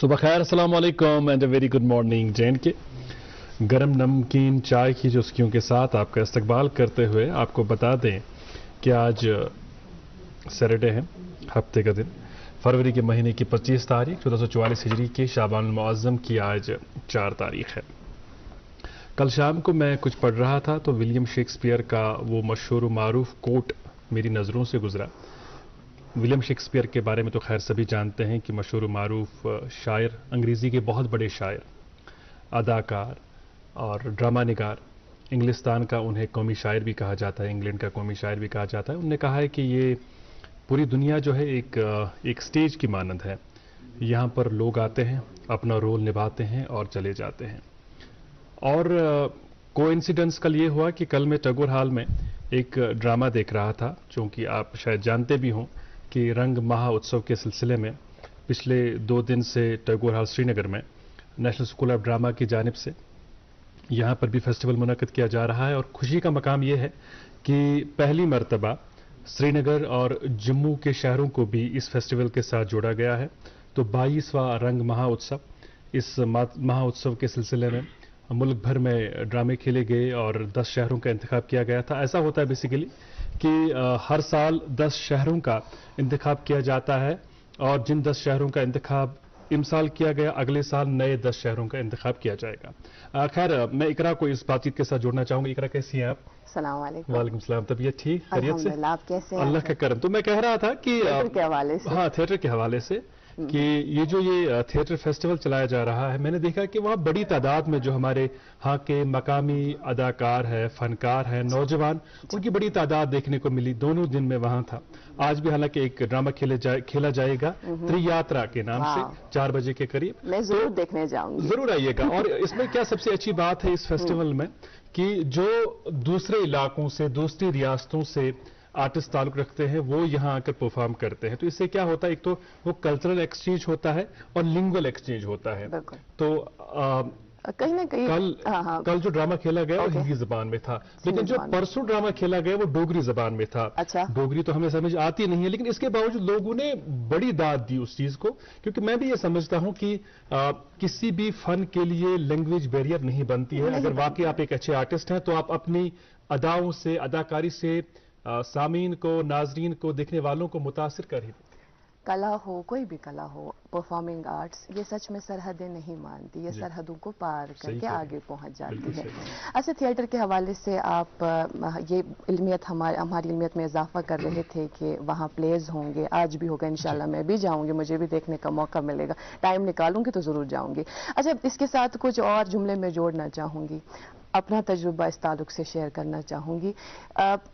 सुबह खैर, अस्सलाम वालेकुम and a very good morning. Jain के गरम नमकीन चाय की चुस्कियों के साथ आपका इस्तकबाल करते हुए आपको बता दें कि आज सैटरडे है, हफ्ते का दिन, फरवरी के महीने की 25 तारीख 1444 हिजरी के शाबान मुअज़्ज़म की आज 4 तारीख है। कल शाम को मैं कुछ पढ़ रहा था तो विलियम शेक्सपियर का वो मशहूर मारूफ कोट मेरी नज़रों से गुजरा। विलियम शेक्सपियर के बारे में तो खैर सभी जानते हैं कि मशहूर मारूफ शायर, अंग्रेज़ी के बहुत बड़े शायर, अदाकार और ड्रामा निगार। इंग्लिस्तान का उन्हें कौमी शायर भी कहा जाता है, इंग्लैंड का कौमी शायर भी कहा जाता है। उन्होंने कहा है कि ये पूरी दुनिया जो है एक स्टेज की मानंद है। यहाँ पर लोग आते हैं, अपना रोल निभाते हैं और चले जाते हैं। और कोइंसिडेंस कल ये हुआ कि कल मैं टैगोर हॉल में एक ड्रामा देख रहा था, चूँकि आप शायद जानते भी हों कि रंग महोत्सव के सिलसिले में पिछले 2 दिन से टैगोर हॉल श्रीनगर में नेशनल स्कूल ऑफ ड्रामा की जानिब से यहाँ पर भी फेस्टिवल मुनक़्क़द किया जा रहा है। और खुशी का मकाम ये है कि पहली मर्तबा श्रीनगर और जम्मू के शहरों को भी इस फेस्टिवल के साथ जोड़ा गया है। तो 22वां रंग महोत्सव, इस महोत्सव के सिलसिले में मुल्क भर में ड्रामे खेले गए और 10 शहरों का इंतखाब किया गया था। ऐसा होता है बेसिकली कि हर साल 10 शहरों का इंतखाब किया जाता है और जिन 10 शहरों का इंतखाब इमसाल किया गया, अगले साल नए 10 शहरों का इंतखाब किया जाएगा। खैर, मैं इकरा को इस बातचीत के साथ जोड़ना चाहूंगा। इकरा, कैसी हैं आप? अस्सलाम वालेकुम। वालेकुम सलाम। तबीयत ठीक, खैरियत से? आप कैसे हैं? अल्लाह का करम। तो मैं कह रहा था कि थिएटर के हवाले से, हाँ, थिएटर के हवाले से कि ये जो थिएटर फेस्टिवल चलाया जा रहा है, मैंने देखा कि वहाँ बड़ी तादाद में जो हमारे यहाँ के मकामी अदाकार है, फनकार है, नौजवान, उनकी बड़ी तादाद देखने को मिली। दोनों दिन में वहाँ था। आज भी हालांकि एक ड्रामा खेला जाएगा त्रियात्रा के नाम से 4 बजे के करीब। मैं जरूर देखने जाऊंगी। जरूर आइएगा। और इसमें क्या सबसे अच्छी बात है इस फेस्टिवल में कि जो दूसरे इलाकों से, दूसरी रियासतों से आर्टिस्ट ताल्लुक रखते हैं, वो यहाँ आकर परफॉर्म करते हैं। तो इससे क्या होता है, एक तो वो कल्चरल एक्सचेंज होता है और लिंगुअल एक्सचेंज होता है। तो कहीं ना कहीं कल जो ड्रामा खेला गया वो हिंदी जबान में था, लेकिन जो परसों ड्रामा खेला गया वो डोगरी जबान में था। अच्छा। डोगरी तो हमें समझ आती नहीं है, लेकिन इसके बावजूद लोगों ने बड़ी दाद दी उस चीज को, क्योंकि मैं भी ये समझता हूं कि किसी भी फन के लिए लैंग्वेज बैरियर नहीं बनती है। अगर वाकई आप एक अच्छे आर्टिस्ट हैं तो आप अपनी अदाओं से, अदाकारी से सामीन को, नाजरीन को, देखने वालों को मुतासिर कर ही। कला हो, कोई भी कला हो, परफॉर्मिंग आर्ट्स, ये सच में सरहदें नहीं मानती, ये सरहदों को पार करके आगे पहुंच जाती है। अच्छा, थिएटर के हवाले से आप ये इल्मियत, हमारी इल्मियत में इजाफा कर रहे थे कि वहाँ प्लेज होंगे, आज भी होगा इंशाल्लाह। मैं भी जाऊंगी, मुझे भी देखने का मौका मिलेगा, टाइम निकालूंगी तो जरूर जाऊंगी। अच्छा, इसके साथ कुछ और जुमले में जोड़ना चाहूंगी, अपना तजुर्बा इस ताल्लुक से शेयर करना चाहूँगी।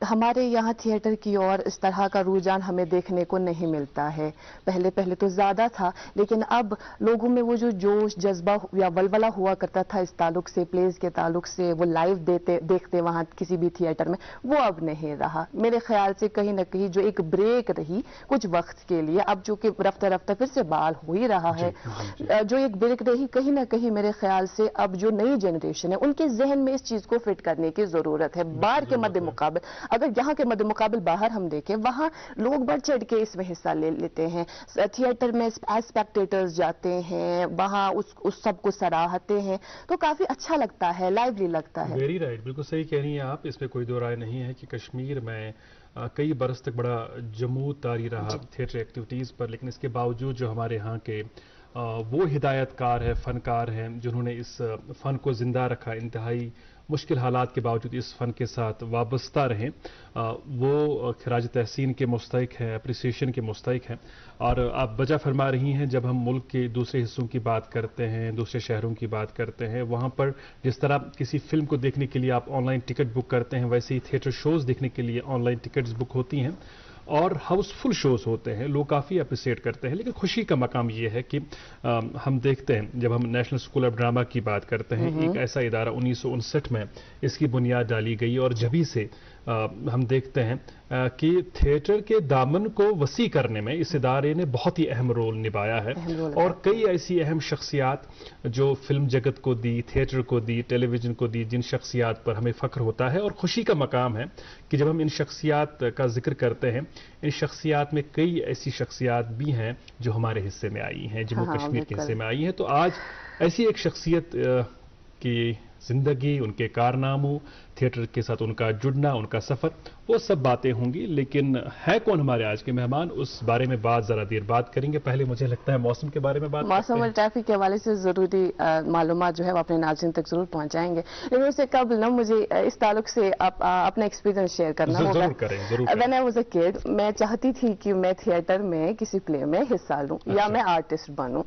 हमारे यहाँ थिएटर की ओर इस तरह का रुझान हमें देखने को नहीं मिलता है। पहले तो ज़्यादा था, लेकिन अब लोगों में वो जो जोश, जज्बा या वलवला हुआ करता था इस ताल्लुक से, प्लेज के ताल्लुक से, वो लाइव देखते वहाँ किसी भी थिएटर में, वो अब नहीं रहा। मेरे ख्याल से कहीं ना कहीं जो एक ब्रेक रही कुछ वक्त के लिए, अब जो कि रफ्ता रफ्ता फिर से बहाल हो ही रहा है, जो एक ब्रेक रही, कहीं ना कहीं मेरे ख्याल से अब जो नई जनरेशन है उनके जहन इस चीज को फिट करने की जरूरत है। बाहर के मद्दे मुकाबिल, अगर यहाँ के मद्दे मुकाबिल बाहर हम देखें, वहाँ लोग बढ़ चढ़ के इसमें हिस्सा लेते हैं। थिएटर में एज स्पेक्टेटर्स जाते हैं, वहाँ उस सब को सराहते हैं, तो काफी अच्छा लगता है, लाइवली लगता है। वेरी राइट, बिल्कुल सही कह रही हैं आप। इसमें कोई दो राय नहीं है कि कश्मीर में कई बरस तक बड़ा जमूद तारी रहा थिएटर एक्टिविटीज पर, लेकिन इसके बावजूद जो हमारे यहाँ के वो हिदायतकार है, फनकार हैं, जिन्होंने इस फन को जिंदा रखा, इंतहाई मुश्किल हालात के बावजूद इस फन के साथ वाबस्ता रहें, वो खराज तहसीन के मुस्तहिक हैं, अप्रिसिएशन के मुस्तहिक हैं। और आप वजह फरमा रही हैं, जब हम मुल्क के दूसरे हिस्सों की बात करते हैं, दूसरे शहरों की बात करते हैं, वहाँ पर जिस तरह किसी फिल्म को देखने के लिए आप ऑनलाइन टिकट बुक करते हैं, वैसे ही थिएटर शोज़ देखने के लिए ऑनलाइन टिकट्स बुक होती हैं और हाउसफुल शोज होते हैं। लोग काफ़ी अप्रिशिएट करते हैं। लेकिन खुशी का मकाम ये है कि हम देखते हैं, जब हम नेशनल स्कूल ऑफ ड्रामा की बात करते हैं, एक ऐसा इदारा 1959 में इसकी बुनियाद डाली गई और जभी से हम देखते हैं कि थिएटर के दामन को वसी करने में इस इदारे ने बहुत ही अहम रोल निभाया है। और कई ऐसी अहम शख्सियात जो फिल्म जगत को दी, थिएटर को दी, टेलीविजन को दी, जिन शख्सियात पर हमें फ़ख्र होता है और खुशी का मकाम है कि जब हम इन शख्सियात का जिक्र करते हैं इन शख्सियात में कई ऐसी शख्सियात भी हैं जो हमारे हिस्से में आई हैं, जम्मू कश्मीर के हिस्से में आई हैं। तो आज ऐसी एक शख्सियत की जिंदगी, उनके कारनामों, थिएटर के साथ उनका जुड़ना, उनका सफर, वो सब बातें होंगी। लेकिन है कौन हमारे आज के मेहमान, उस बारे में बात जरा देर बात करेंगे। पहले मुझे लगता है मौसम के बारे में बात, मौसम और ट्रैफिक के हवाले से जरूरी मालूमात जो है वो अपने नाज़रीन तक जरूर पहुंचाएंगे। लेकिन उससे कबल ना मुझे इस ताल्लुक से अपना एक्सपीरियंस शेयर करना होगा। जरूर करें। When I was a kid, मैं चाहती थी कि मैं थिएटर में किसी प्ले में हिस्सा लूं या मैं आर्टिस्ट बनूं,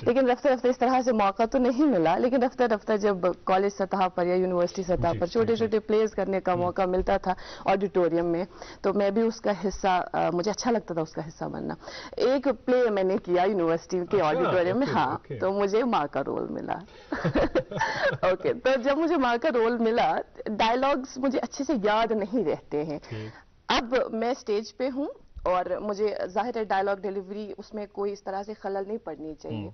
लेकिन रफ्ते रफ्ते इस तरह से मौका तो नहीं मिला। लेकिन रफ्ते रफ्ते जब कॉलेज सतह पर या यूनिवर्सिटी सतह पर छोटे छोटे प्लेस करने का मौका मिलता था ऑडिटोरियम में, तो मैं भी उसका हिस्सा, मुझे अच्छा लगता था उसका हिस्सा बनना। एक प्ले मैंने किया यूनिवर्सिटी के ऑडिटोरियम में, हाँ, तो मुझे माँ का रोल मिला। ओके, तो जब मुझे माँ का रोल मिला, डायलॉग्स मुझे अच्छे से याद नहीं रहते हैं। अब मैं स्टेज पे हूँ और मुझे जाहिर है डायलॉग डिलीवरी उसमें कोई इस तरह से खलल नहीं पड़नी चाहिए।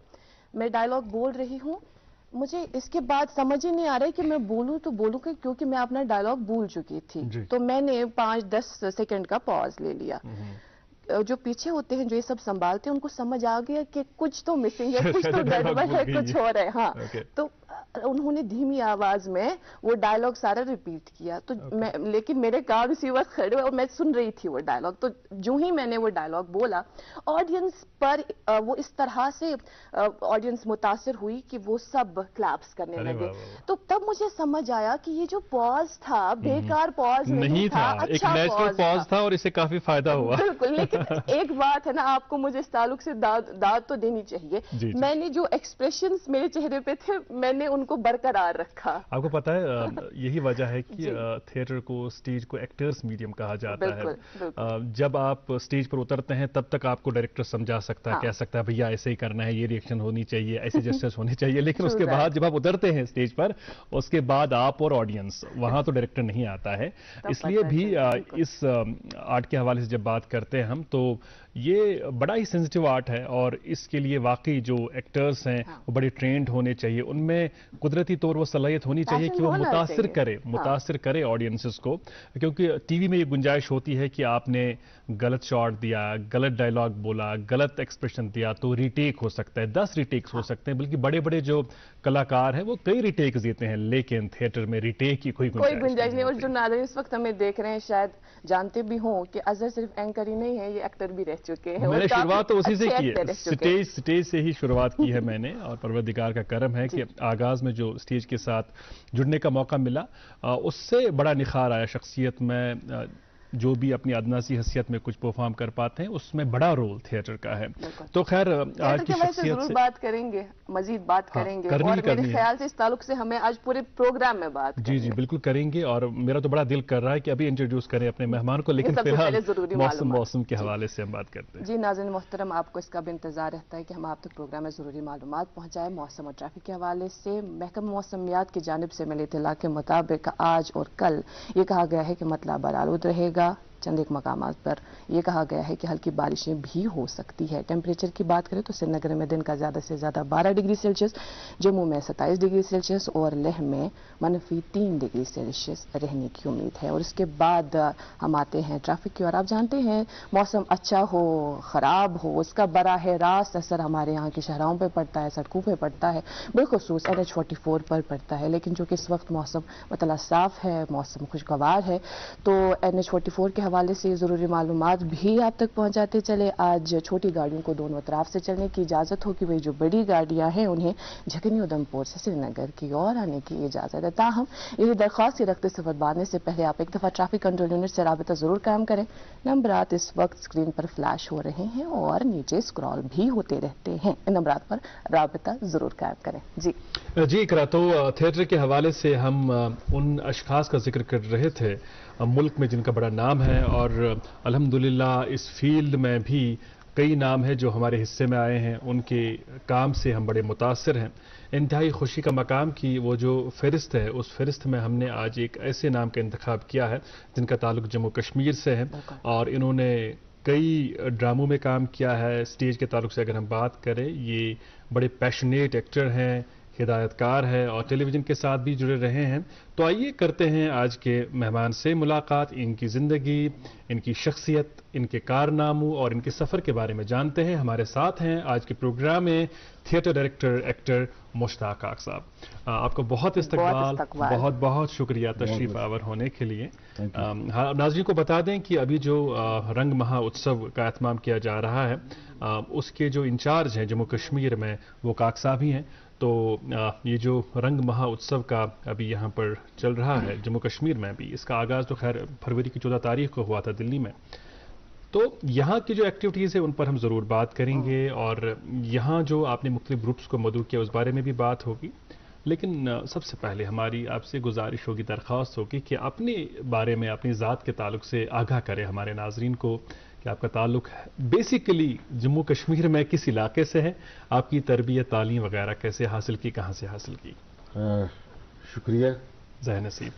मैं डायलॉग बोल रही हूँ, मुझे इसके बाद समझ ही नहीं आ रहा है कि मैं बोलूं तो बोलूं क्योंकि मैं अपना डायलॉग भूल चुकी थी। तो मैंने 5-10 सेकंड का पॉज ले लिया। जो पीछे होते हैं, जो ये सब संभालते हैं, उनको समझ आ गया कि कुछ तो मिसिंग है, कुछ तो गड़बड़ है, कुछ और है। हाँ, तो उन्होंने धीमी आवाज में वो डायलॉग सारा रिपीट किया। तो मैं, लेकिन मेरे कान उसी वक्त खड़े और मैं सुन रही थी वो डायलॉग। तो जो ही मैंने वो डायलॉग बोला, ऑडियंस पर वो इस तरह से ऑडियंस मुतासिर हुई कि वो सब क्लैप्स करने लगे। तो तब मुझे समझ आया कि ये जो पॉज था बेकार पॉज नहीं था, अच्छा एक नेचुरल पॉज था और इससे काफी फायदा हुआ। बिल्कुल, लेकिन एक बात है ना, आपको मुझे इस ताल्लुक से दाद तो देनी चाहिए। मैंने जो एक्सप्रेशंस मेरे चेहरे पे थे, मैंने उनको बरकरार रखा। आपको पता है यही वजह है कि थिएटर को, स्टेज को एक्टर्स मीडियम कहा जाता है। जब आप स्टेज पर उतरते हैं तब तक आपको डायरेक्टर समझा सकता है, कह सकता है भैया ऐसे ही करना है, ये रिएक्शन होनी चाहिए, ऐसे जेस्चर्स होने चाहिए। लेकिन उसके बाद जब आप उतरते हैं स्टेज पर, उसके बाद आप और ऑडियंस, वहां तो डायरेक्टर नहीं आता है। इसलिए भी इस आर्ट के हवाले से जब बात करते हैं हम, तो ये बड़ा ही सेंसिटिव आर्ट है और इसके लिए वाकई जो एक्टर्स हैं वो बड़े ट्रेंड होने चाहिए। उनमें कुदरती तौर वो सलाहियत होनी चाहिए कि वो मुतासिर करे ऑडियंसेस को। क्योंकि टीवी में ये गुंजाइश होती है कि आपने गलत शॉट दिया, गलत डायलॉग बोला, गलत एक्सप्रेशन दिया तो रीटेक हो सकता है, 10 रीटेक्स हो सकते हैं। बल्कि बड़े बड़े जो कलाकार हैं वो कई रीटेक्स देते हैं, लेकिन थिएटर में रीटेक की कोई गुंजाइश नहीं। और जो नाज़रीन इस वक्त हमें देख रहे हैं शायद जानते भी हों कि अजहर सिर्फ एंकर ही नहीं है, ये एक्टर भी रह चुके हैं। मैंने शुरुआत तो उसी से की है, स्टेज से ही शुरुआत की है मैंने। और परवरदिगार का करम है कि आगाज में जो स्टेज के साथ जुड़ने का मौका मिला, उससे बड़ा निखार आया शख्सियत में। जो भी अपनी अदना सी हैसियत में कुछ परफॉर्म कर पाते हैं, उसमें बड़ा रोल थिएटर का है। तो खैर आज की शख्सियत से बात करेंगे, मजीद बात करेंगे, और मेरे ख्याल से इस ताल्लुक से हमें आज पूरे प्रोग्राम में बात जी बिल्कुल करेंगे। और मेरा तो बड़ा दिल कर रहा है कि अभी इंट्रोड्यूस करें अपने मेहमान को, लेकिन फिलहाल मौसम के हवाले से हम बात करते हैं। जी नाज़रीन मोहतरम, आपको इसका भी इंतजार रहता है कि हम आप तक प्रोग्राम में जरूरी मालूमात पहुंचाएं मौसम और ट्रैफिक के हवाले से। महकमा मौसमियात की जानिब से मिले इत्तला के मुताबिक आज और कल ये कहा गया है कि मतला बरालूद रहेगा। चंद एक मकामात पर यह कहा गया है कि हल्की बारिशें भी हो सकती है। टेम्परेचर की बात करें तो श्रीनगर में दिन का ज़्यादा से ज़्यादा 12 डिग्री सेल्सियस, जम्मू में 27 डिग्री सेल्सियस और लेह में -3 डिग्री सेल्सियस रहने की उम्मीद है। और इसके बाद हम आते हैं ट्रैफिक की ओर। आप जानते हैं मौसम अच्छा हो ख़राब हो, उसका बराह रास्त असर हमारे यहाँ के शहरों पर पड़ता है, सड़कों पर पड़ता है, बिलखुसूस NH44 पर पड़ता है। लेकिन जो कि इस वक्त मौसम मतलब साफ है, मौसम खुशगवार है, तो NH44 के हवाले से ज़रूरी मालूमात भी आप तक पहुंचाते चले। आज छोटी गाड़ियों को दोनों तरफ से चलने की इजाज़त होगी, वही जो बड़ी गाड़ियां हैं उन्हें झकनी उधमपुर से श्रीनगर की ओर आने की इजाज़त है। ताहम ये दरख्वास्त रखते सफ़र बांधने से पहले आप एक दफ़ा ट्रैफिक कंट्रोल यूनिट से राबिता ज़रूर कायम करें। नंबरात इस वक्त स्क्रीन पर फ्लैश हो रहे हैं और नीचे स्क्रॉल भी होते रहते हैं, इन नंबरात पर राबिता ज़रूर कायम करें। जी इकरा, तो थिएटर के हवाले से हम उन अशखास का जिक्र कर रहे थे मुल्क में जिनका बड़ा नाम है, और अल्हम्दुलिल्लाह इस फील्ड में भी कई नाम हैं जो हमारे हिस्से में आए हैं। उनके काम से हम बड़े मुतासिर हैं। इंतहाई खुशी का मकाम की वो जो फ़हरिस्त है, उस फ़हरिस्त में हमने आज एक ऐसे नाम का इंतखाब किया है जिनका ताल्लुक जम्मू कश्मीर से है, और इन्होंने कई ड्रामों में काम किया है। स्टेज के ताल्लुक से अगर हम बात करें, ये बड़े पैशनेट एक्टर हैं, हिदायतकार है और टेलीविज़न के साथ भी जुड़े रहे हैं। तो आइए करते हैं आज के मेहमान से मुलाकात, इनकी ज़िंदगी, इनकी शख्सियत, इनके कारनामों और इनके सफ़र के बारे में जानते हैं। हमारे साथ हैं आज के प्रोग्राम में थिएटर डायरेक्टर, एक्टर मुश्ताक काक साहब। आपको बहुत इस्तकबाल, बहुत बहुत शुक्रिया तशरीफ़ आवर होने के लिए। नाज़रीन को बता दें कि अभी जो रंग महोत्सव का एहतमाम किया जा रहा है, उसके जो इंचार्ज हैं जम्मू कश्मीर में वो काक साहब ही हैं। तो ये जो रंग महोत्सव का अभी यहाँ पर चल रहा है जम्मू कश्मीर में भी, इसका आगाज़ तो खैर फरवरी की 14 तारीख को हुआ था दिल्ली में। तो यहाँ की जो एक्टिविटीज़ है उन पर हम ज़रूर बात करेंगे और यहाँ जो आपने मुख्तलिफ ग्रुप्स को मदऊ किया उस बारे में भी बात होगी। लेकिन सबसे पहले हमारी आपसे गुजारिश होगी, दरख्वास्त होगी कि अपने बारे में, अपनी ज़ात के ताल्लुक से आगाह करें हमारे नाजरीन को कि आपका ताल्लुक बेसिकली जम्मू कश्मीर में किस इलाके से है, आपकी तरबियत, तालीम वगैरह कैसे हासिल की, कहाँ से हासिल की? शुक्रिया। ज़ह नसीब।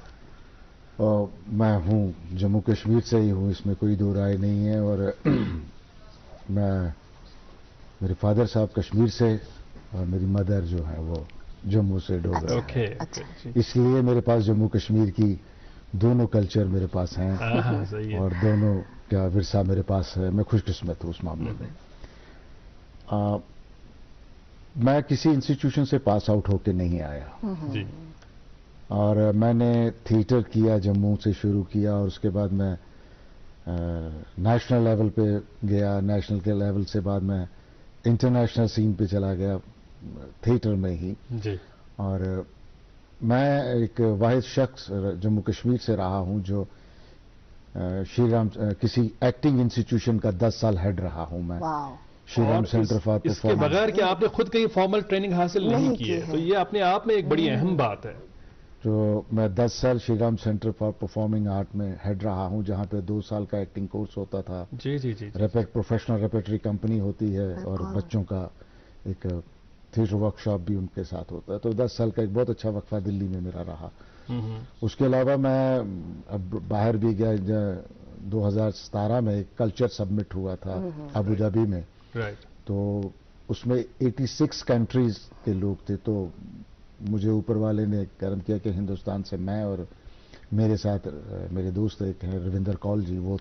मैं हूँ जम्मू कश्मीर से ही हूँ, इसमें कोई दो राय नहीं है। और मेरे फादर साहब कश्मीर से और मेरी मदर जो है वो जम्मू से, डोगरा। ओके। इसलिए मेरे पास जम्मू कश्मीर की दोनों कल्चर मेरे पास हैं सही है। और दोनों का विरसा मेरे पास है। मैं खुशकिस्मत हूँ उस मामले में। मैं किसी इंस्टीट्यूशन से पास आउट होकर नहीं आया जी। और मैंने थिएटर किया, जम्मू से शुरू किया और उसके बाद मैं नेशनल लेवल पे गया। नेशनल के लेवल से बाद मैं इंटरनेशनल सीन पे चला गया थिएटर में ही जी। और मैं एक वाहिद शख्स जम्मू कश्मीर से रहा हूं जो श्री राम किसी एक्टिंग इंस्टीट्यूशन का 10 साल हेड रहा हूं मैं। Shri Ram centre for performance. इसके बगैर कि आपने खुद कहीं फॉर्मल ट्रेनिंग हासिल नहीं की है, तो ये अपने आप में एक बड़ी अहम बात है। तो मैं 10 साल Shri Ram centre for performing art में हेड रहा हूं, जहां पे 2 साल का एक्टिंग कोर्स होता था। जी जी जी। प्रोफेशनल रेपेटरी कंपनी होती है और बच्चों का एक थिएटर वर्कशॉप भी उनके साथ होता है। तो 10 साल का एक बहुत अच्छा वक्फा दिल्ली में मेरा रहा। उसके अलावा मैं अब बाहर भी गया। 2017 में एक कल्चर सबमिट हुआ था अबू धाबी में। तो उसमें 86 कंट्रीज के लोग थे। तो मुझे ऊपर वाले ने कर्म किया कि हिंदुस्तान से मैं और मेरे साथ मेरे दोस्त एक हैं रविंदर कौल जी, वो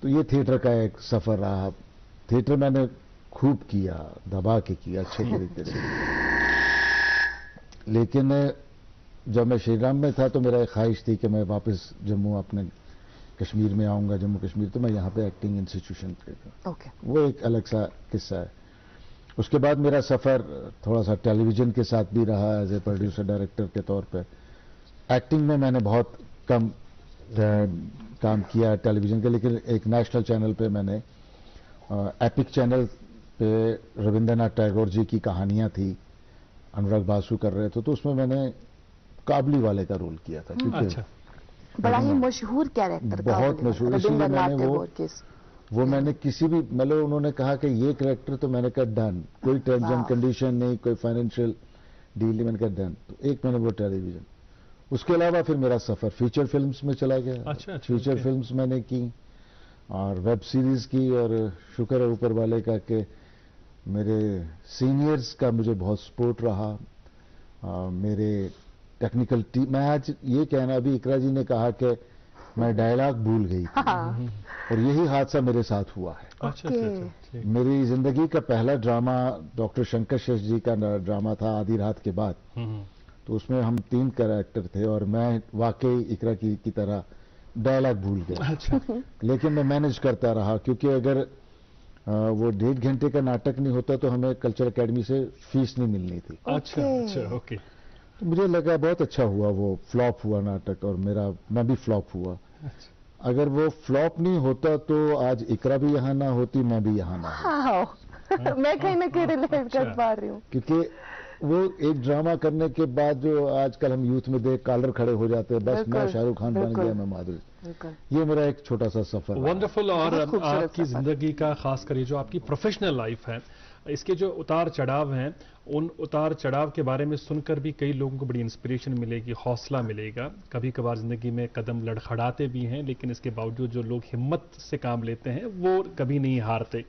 तो ये थिएटर का एक सफर रहा। थिएटर मैंने खूब किया, दबा के किया अच्छे तरीके से। लेकिन जब मैं श्रीराम में था तो मेरा एक ख्वाहिश थी कि मैं वापस जम्मू अपने कश्मीर में आऊंगा, जम्मू कश्मीर। तो मैं यहाँ पे एक्टिंग इंस्टीट्यूशन पे वो एक अलग सा किस्सा है। उसके बाद मेरा सफ़र थोड़ा सा टेलीविज़न के साथ भी रहा एज ए प्रोड्यूसर डायरेक्टर के तौर पे। एक्टिंग में मैंने बहुत कम काम किया टेलीविज़न के, लेकिन एक नेशनल चैनल पे मैंने एपिक चैनल पे रविंद्रनाथ टैगोर जी की कहानियां थी, अनुराग बासु कर रहे थे, तो उसमें मैंने काबली वाले का रोल किया था। अच्छा। बड़ा ही मशहूर कैरेक्टर, बहुत मशहूर। इसलिए मैंने वो मैंने किसी भी मतलब उन्होंने कहा कि ये कैरेक्टर, तो मैंने कहा डन, कोई टर्म्स एंड कंडीशन नहीं, कोई फाइनेंशियल डील नहीं, मैंने कहा डन। तो एक मैंने वो टेलीविजन। उसके अलावा फिर मेरा सफर फीचर फिल्म्स में चला गया। फीचर फिल्म्स मैंने की और वेब सीरीज की, और शुक्र है ऊपर वाले का कि मेरे सीनियर्स का मुझे बहुत सपोर्ट रहा। मेरे टेक्निकल टीम, मैं आज ये कहना, अभी इकरा जी ने कहा कि मैं डायलॉग भूल गई थी और यही हादसा मेरे साथ हुआ है। अच्छा। मेरी जिंदगी का पहला ड्रामा डॉक्टर शंकर शेष जी का ड्रामा था आधी रात के बाद। तो उसमें हम 3 कैरेक्टर थे और मैं वाकई इकरा की तरह डायलॉग भूल गया। अच्छा। लेकिन मैं मैनेज करता रहा, क्योंकि अगर वो 1.5 घंटे का नाटक नहीं होता तो हमें कल्चर एकेडमी से फीस नहीं मिलनी थी। अच्छा। ओके। तो मुझे लगा बहुत अच्छा हुआ, वो फ्लॉप हुआ नाटक और मैं भी फ्लॉप हुआ। अगर वो फ्लॉप नहीं होता तो आज इकरा भी यहाँ ना होती, मैं भी यहाँ ना होती। मैं कहीं ना कहीं रिलेट कर पा रही हूँ, क्योंकि वो एक ड्रामा करने के बाद जो आजकल हम यूथ में देख कॉलर खड़े हो जाते हैं, बस मैं शाहरुख खान बन गया, मैं माधुरी। ये मेरा एक छोटा सा सफर। वंडरफुल। और आपकी जिंदगी का खासकर जो आपकी प्रोफेशनल लाइफ है, इसके जो उतार चढ़ाव हैं, उन उतार चढ़ाव के बारे में सुनकर भी कई लोगों को बड़ी इंस्पिरेशन मिलेगी, हौसला मिलेगा। कभी कभार जिंदगी में कदम लड़खड़ाते भी हैं, लेकिन इसके बावजूद जो लोग हिम्मत से काम लेते हैं वो कभी नहीं हारते।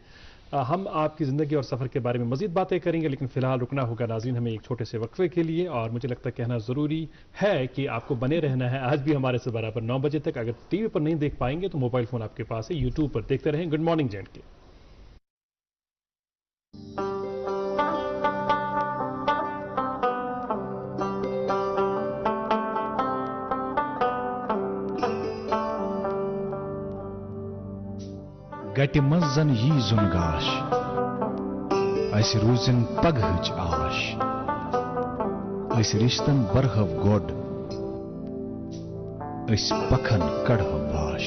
हम आपकी ज़िंदगी और सफ़र के बारे में मज़ीद बातें करेंगे, लेकिन फ़िलहाल रुकना होगा नाज़रीन हमें एक छोटे से वक्फे के लिए। और मुझे लगता है कहना ज़रूरी है कि आपको बने रहना है आज भी हमारे से बराबर 9 बजे तक। अगर टीवी पर नहीं देख पाएंगे तो मोबाइल फ़ोन आपके पास है, यूट्यूब पर देखते रहें गुड मॉर्निंग J&K। गटि मंज जन यी जुन गाश अस रूजिन पगहच आश अस रिश्तन बरहव गोड अस पखन कड़हव बाश।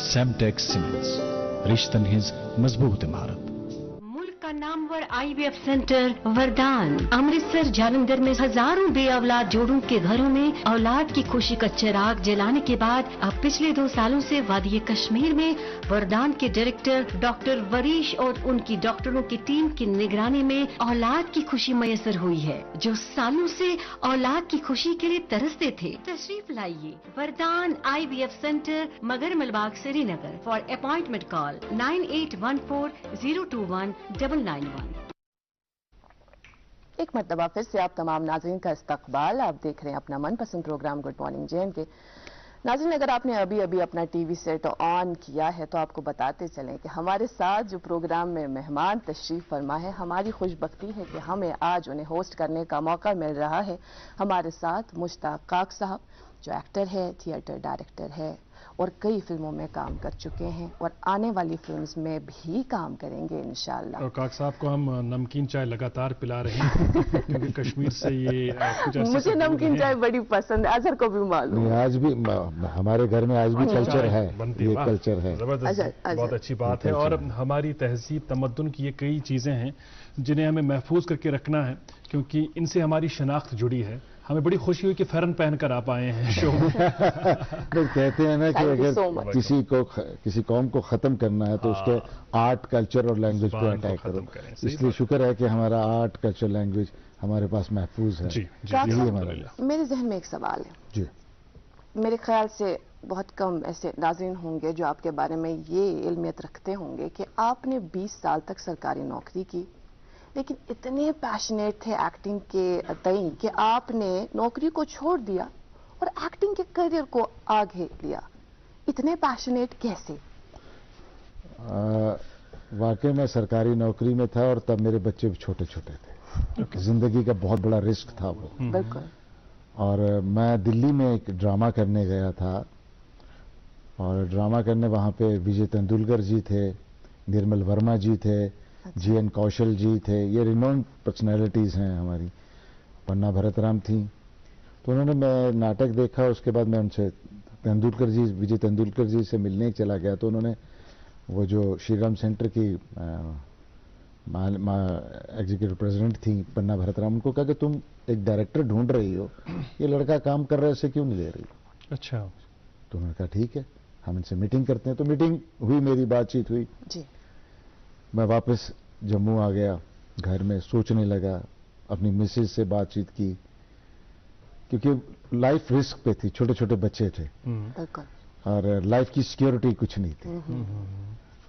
सेमटेक्स सीमेंट्स रिश्तन हिज मजबूत इमारत। नामवर IVF सेंटर वरदान अमृतसर जालंधर में हजारों बे औलाद जोड़ों के घरों में औलाद की खुशी का चिराग जलाने के बाद अब पिछले 2 सालों से वादी कश्मीर में वरदान के डायरेक्टर डॉक्टर वरीश और उनकी डॉक्टरों की टीम की निगरानी में औलाद की खुशी मयसर हुई है। जो सालों से औलाद की खुशी के लिए तरसते थे, तशरीफ लाइए वरदान IVF centre Magar Malbagh Srinagar. For appointment call 9814021991। एक मरतबा फिर से आप तमाम नाज़रीन का इस्तकबाल। आप देख रहे हैं अपना मनपसंद प्रोग्राम गुड मॉर्निंग J&K। नाज़रीन, अगर आपने अभी अभी अपना टीवी सेट ऑन किया है तो आपको बताते चलें कि हमारे साथ जो प्रोग्राम में मेहमान तशरीफ फरमा है, हमारी खुशबख्ती है कि हमें आज उन्हें होस्ट करने का मौका मिल रहा है। हमारे साथ मुश्ताक काक साहब जो एक्टर है, थिएटर डायरेक्टर है और कई फिल्मों में काम कर चुके हैं और आने वाली फिल्म्स में भी काम करेंगे इंशाल्लाह। और काक साहब को हम नमकीन चाय लगातार पिला रहे हैं क्योंकि कश्मीर से ये कुछ मुझे नमकीन चाय बड़ी पसंद है, अजहर को भी मालूम है। आज भी हमारे घर में आज भी कल्चर है, ये कल्चर है। जबरदस्त, बहुत अच्छी बात है। और हमारी तहजीब तमद्दुन की ये कई चीज़ें हैं जिन्हें हमें महफूज करके रखना है क्योंकि इनसे हमारी शनाख्त जुड़ी है। हमें बड़ी खुशी हुई कि फेरन पहनकर आप आए हैं शो में। तो कहते हैं ना कि अगर किसी कौम को खत्म करना है तो उसके आर्ट कल्चर और लैंग्वेज पर अटैक करो। इसलिए शुक्र है कि हमारा आर्ट कल्चर लैंग्वेज हमारे पास महफूज है। यही हमारा। मेरे जहन में एक सवाल है जी। मेरे ख्याल से बहुत कम ऐसे नाज़रीन होंगे जो आपके बारे में ये इल्मियत रखते होंगे कि आपने 20 साल तक सरकारी नौकरी की, लेकिन इतने पैशनेट थे एक्टिंग के तई कि आपने नौकरी को छोड़ दिया और एक्टिंग के करियर को आगे लिया। इतने पैशनेट कैसे? वाकई में सरकारी नौकरी में था और तब मेरे बच्चे भी छोटे छोटे थे। जिंदगी का बहुत बड़ा रिस्क था वो। बिल्कुल। और मैं दिल्ली में एक ड्रामा करने गया था और ड्रामा करने वहाँ पे विजय तेंदुलकर जी थे, निर्मल वर्मा जी थे, GN कौशल जी थे। ये रिनोन पर्सनैलिटीज हैं हमारी। पन्ना भरतराम थी। तो उन्होंने मैं नाटक देखा, उसके बाद मैं उनसे विजय तेंदुलकर जी से मिलने चला गया। तो उन्होंने वो जो श्रीराम सेंटर की एग्जीक्यूटिव प्रेसिडेंट थी पन्ना भरतराम, उनको कहा कि तुम एक डायरेक्टर ढूंढ रही हो, ये लड़का काम कर रहा है, इसे क्यों नहीं ले रही? अच्छा। तो उन्होंने कहा ठीक है हम इनसे मीटिंग करते हैं। तो मीटिंग हुई, मेरी बातचीत हुई जी। मैं वापस जम्मू आ गया, घर में सोचने लगा, अपनी मिसेज से बातचीत की क्योंकि लाइफ रिस्क पे थी, छोटे छोटे बच्चे थे और लाइफ की सिक्योरिटी कुछ नहीं थी।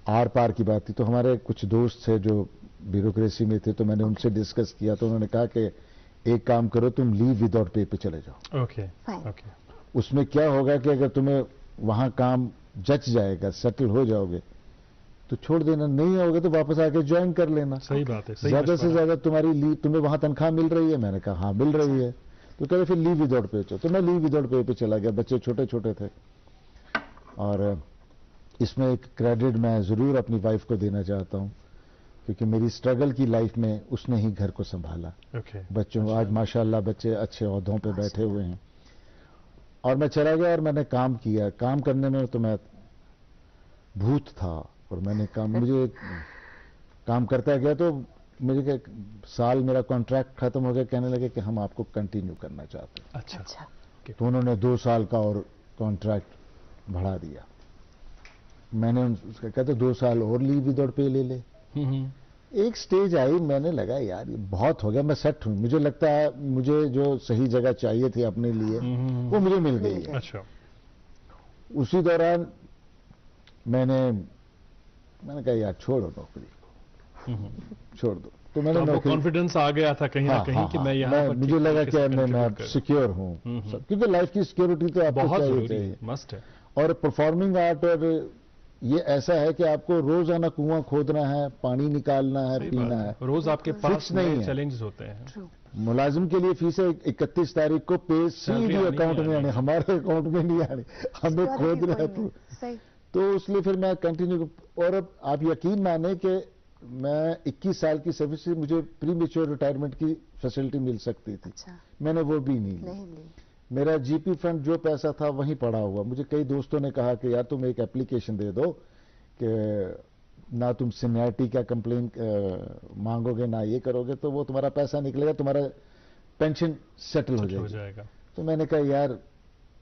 आर पार की बात थी। तो हमारे कुछ दोस्त थे जो ब्यूरोक्रेसी में थे, तो मैंने उनसे डिस्कस किया। तो उन्होंने कहा कि एक काम करो, तुम लीव विदाउट पे पे चले जाओ। ओके। उसमें क्या होगा कि अगर तुम्हें वहां काम जच जाएगा, सेटल हो जाओगे तो छोड़ देना, नहीं होगा तो वापस आके ज्वाइन कर लेना। सही बात है। ज्यादा से ज्यादा तुम्हारी लीव, तुम्हें वहां तनख्वाह मिल रही है? मैंने कहा हाँ मिल रही है। तो कह रहे फिर लीव विदाउट पे चलो। तो मैं लीव विदाउट पे पे चला गया। बच्चे छोटे छोटे थे और इसमें एक क्रेडिट मैं जरूर अपनी वाइफ को देना चाहता हूं क्योंकि मेरी स्ट्रगल की लाइफ में उसने ही घर को संभाला। बच्चों आज माशाल्लाह बच्चे अच्छे ओहदों पे बैठे हुए हैं। और मैं चला गया और मैंने काम किया। काम करने में तो मैं भूत था और मैंने मुझे काम करता गया तो मुझे साल मेरा कॉन्ट्रैक्ट खत्म हो गया, कहने लगे कि हम आपको कंटिन्यू करना चाहते हैं। अच्छा। तो उन्होंने 2 साल का और कॉन्ट्रैक्ट बढ़ा दिया। मैंने उसका कहते 2 साल और लीव विदाउट पे ले ले। एक स्टेज आई, मैंने लगा यार ये बहुत हो गया, मैं सेट हूं। मुझे लगता है मुझे जो सही जगह चाहिए थी अपने लिए वो मुझे मिल गई है। अच्छा। उसी दौरान मैंने मैंने कहा यार छोड़ो नौकरी, छोड़ दो। तो मैंने तो कॉन्फिडेंस आ गया था कहीं ना कहीं कि मैं यहाँ पर मुझे लगा कि मैं सिक्योर हूँ, क्योंकि लाइफ की सिक्योरिटी तो आपको बहुत चाहिए, मस्ट है। और परफॉर्मिंग आर्ट और ये ऐसा है कि आपको रोजाना कुआं खोदना है, पानी निकालना है, पीना है, रोज आपके पास नहीं चैलेंजेस होते हैं। मुलाजिम के लिए फीस है 31 तारीख को पे सीधी अकाउंट में आने, हमारे अकाउंट में नहीं आने, हमें खोदना है। तो इसलिए फिर मैं कंटिन्यू, और अब आप यकीन माने कि मैं 21 साल की सर्विस से मुझे प्री मेच्योर रिटायरमेंट की फैसिलिटी मिल सकती थी। मैंने वो भी नहीं ली। मेरा जीपी फंड जो पैसा था वहीं पड़ा हुआ। मुझे कई दोस्तों ने कहा कि यार तुम एक एप्लीकेशन दे दो कि ना तुम सीनियरिटी का कंप्लेन मांगोगे ना ये करोगे, तो वो तुम्हारा पैसा निकलेगा, तुम्हारा पेंशन सेटल हो जाएगा। तो मैंने कहा यार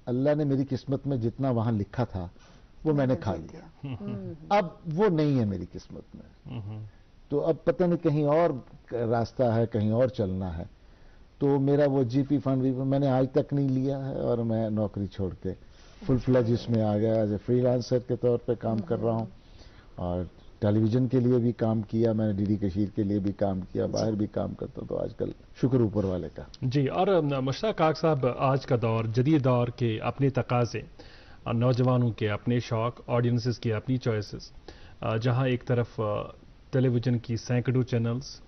अल्लाह ने मेरी किस्मत में जितना वहां लिखा था वो मैंने खा लिया, अब वो नहीं है मेरी किस्मत में। तो अब पता नहीं कहीं और रास्ता है, कहीं और चलना है। तो मेरा वो जीपी फंड भी मैंने आज तक नहीं लिया है, और मैं नौकरी छोड़ के फुल फ्लेज इसमें आ गया। एज ए फ्रीलांसर के तौर पे काम कर रहा हूँ, और टेलीविजन के लिए भी काम किया मैंने, डीडी कशीर के लिए भी काम किया, बाहर भी काम करता। तो आजकल शुक्र ऊपर वाले का जी। और मुश्ताक काक साहब, आज का दौर, जदीद दौर के अपने तकाजे, नौजवानों के अपने शौक, ऑडियंसेस की अपनी चॉइसेस, जहां एक तरफ टेलीविज़न की सैकड़ों चैनल्स,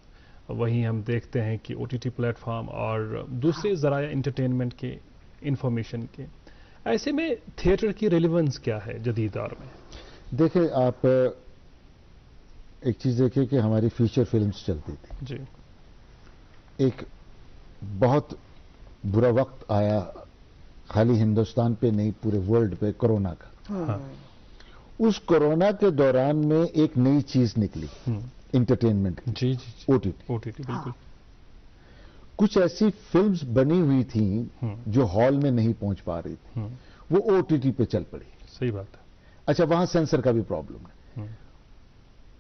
वहीं हम देखते हैं कि ओटीटी प्लेटफॉर्म और दूसरे ज़राए इंटरटेनमेंट के, इंफॉर्मेशन के, ऐसे में थिएटर की रेलेवेंस क्या है जदीद दौर में? देखिए, आप एक चीज़ देखिए कि हमारी फीचर फिल्म्स चलती थी जी। एक बहुत बुरा वक्त आया, खाली हिंदुस्तान पे नहीं पूरे वर्ल्ड पे, कोरोना का। हाँ। उस कोरोना के दौरान में एक नई चीज निकली इंटरटेनमेंट की। जी जी। ओटीटी बिल्कुल। कुछ ऐसी फिल्म्स बनी हुई थी जो हॉल में नहीं पहुंच पा रही थी, वो ओटीटी पे चल पड़ी। सही बात है। अच्छा, वहां सेंसर का भी प्रॉब्लम है।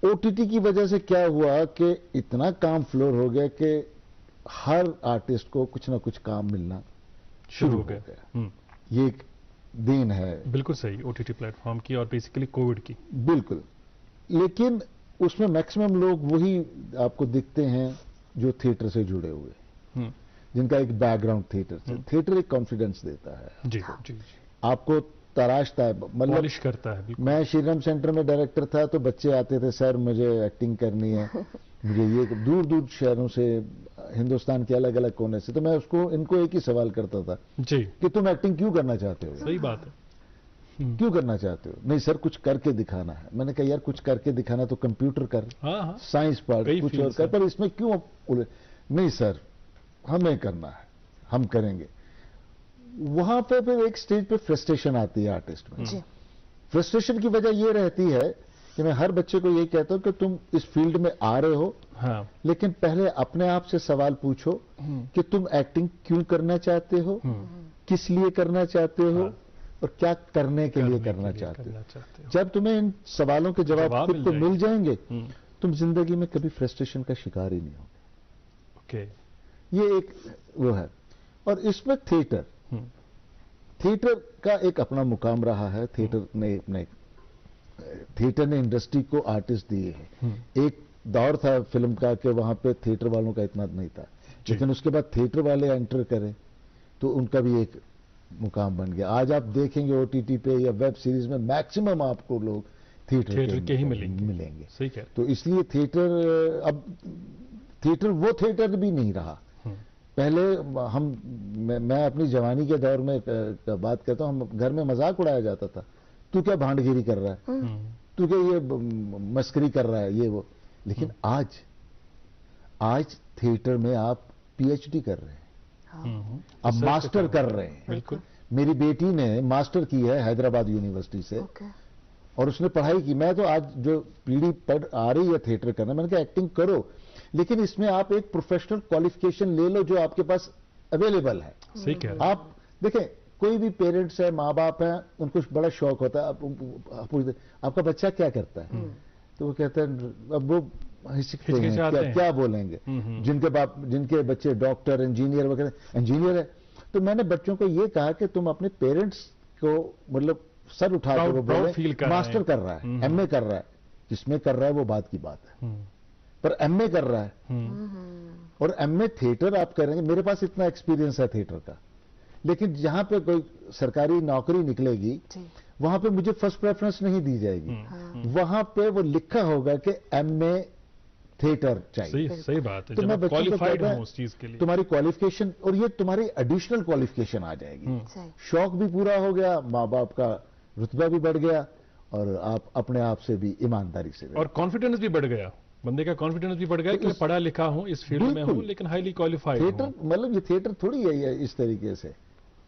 ओटीटी की वजह से क्या हुआ कि इतना काम फ्लोर हो गया कि हर आर्टिस्ट को कुछ ना कुछ काम मिलना शुरू हो गया। ये एक देन है, बिल्कुल सही, ओटीटी प्लेटफॉर्म की और बेसिकली कोविड की। बिल्कुल। लेकिन उसमें मैक्सिमम लोग वही आपको दिखते हैं जो थिएटर से जुड़े हुए, जिनका एक बैकग्राउंड थिएटर से। थिएटर एक कॉन्फिडेंस देता है जी जी। आपको तराशता है, मतलब पॉलिश करता है। मैं श्रीराम सेंटर में डायरेक्टर था, तो बच्चे आते थे, सर मुझे एक्टिंग करनी है, मुझे ये, दूर दूर शहरों से, हिंदुस्तान के अलग अलग कोने से। तो मैं इनको एक ही सवाल करता था जी कि तुम एक्टिंग क्यों करना चाहते हो? सही बात है। क्यों करना चाहते हो? नहीं सर, कुछ करके दिखाना है। मैंने कहा यार कुछ करके दिखाना तो कंप्यूटर कर, साइंस पढ़, कुछ और कर, पर इसमें क्यों? नहीं सर, हमें करना है, हम करेंगे। वहां पे फिर एक स्टेज पे फ्रस्ट्रेशन आती है आर्टिस्ट में। फ्रस्ट्रेशन की वजह यह रहती है कि मैं हर बच्चे को यही कहता हूं कि तुम इस फील्ड में आ रहे हो, लेकिन पहले अपने आप से सवाल पूछो कि तुम एक्टिंग क्यों करना चाहते हो, किस लिए करना चाहते हो, और क्या करने के लिए करना चाहते हो। जब तुम्हें इन सवालों के जवाब खुद को मिल जाएंगे, तुम जिंदगी में कभी फ्रस्ट्रेशन का शिकार ही नहीं होगे। ये एक वो है। और इसमें थिएटर का एक अपना मुकाम रहा है। थिएटर ने इंडस्ट्री को आर्टिस्ट दिए हैं। एक दौर था फिल्म का कि वहां पे थिएटर वालों का इतना नहीं था, लेकिन उसके बाद थिएटर वाले एंटर करें तो उनका भी एक मुकाम बन गया। आज आप देखेंगे ओटीटी पे या वेब सीरीज में मैक्सिमम आपको लोग थिएटर के ही मिलेंगे। सही कह। तो इसलिए थिएटर, अब थिएटर वो थिएटर भी नहीं रहा। पहले मैं अपनी जवानी के दौर में बात करता हूं, हम घर में मजाक उड़ाया जाता था, तू क्या भांडगिरी कर रहा है, तू क्या ये मस्करी कर रहा है, ये वो। लेकिन आज थिएटर में आप पीएचडी कर रहे हैं, अब मास्टर कर रहे हैं। बिल्कुल। मेरी बेटी ने मास्टर की है हैदराबाद यूनिवर्सिटी से, और उसने पढ़ाई की। मैं तो आज जो पीढ़ी पढ़ आ रही है थिएटर करना, मैंने कहा एक्टिंग करो, लेकिन इसमें आप एक प्रोफेशनल क्वालिफिकेशन ले लो जो आपके पास अवेलेबल है। सही कह रहे हैं। आप देखें, कोई भी पेरेंट्स है, माँ बाप है, उनको बड़ा शौक होता है, आप पूछते आपका बच्चा क्या करता है, तो वो कहते हैं, अब वो हिचकते हैं, क्या बोलेंगे। जिनके बच्चे डॉक्टर, इंजीनियर वगैरह, इंजीनियर है, तो मैंने बच्चों को ये कहा कि तुम अपने पेरेंट्स को मतलब सर उठा कर बोले मास्टर कर रहा है, एमए कर रहा है, जिसमें कर रहा है वो बात की बात है, पर एमए कर रहा है और एमए थिएटर आप करेंगे, मेरे पास इतना एक्सपीरियंस है थिएटर का, लेकिन जहां पे कोई सरकारी नौकरी निकलेगी वहां पे मुझे फर्स्ट प्रेफरेंस नहीं दी जाएगी। वहां पे वो लिखा होगा कि एमए थिएटर चाहिए। सही बात है। तो मैं क्वालिफाइड हूं उस चीज के लिए, तुम्हारी क्वालिफिकेशन और ये तुम्हारी एडिशनल क्वालिफिकेशन आ जाएगी, शौक भी पूरा हो गया, माँ बाप का रुतबा भी बढ़ गया और आप अपने आप से भी ईमानदारी से, और कॉन्फिडेंस भी बढ़ गया, बंदे का कॉन्फिडेंस भी बढ़ गया कि पढ़ा लिखा हूं, इस फील्ड में हूं, लेकिन हाईली क्वालिफाइड हूं। थिएटर मतलब ये थिएटर थोड़ी है इस तरीके से।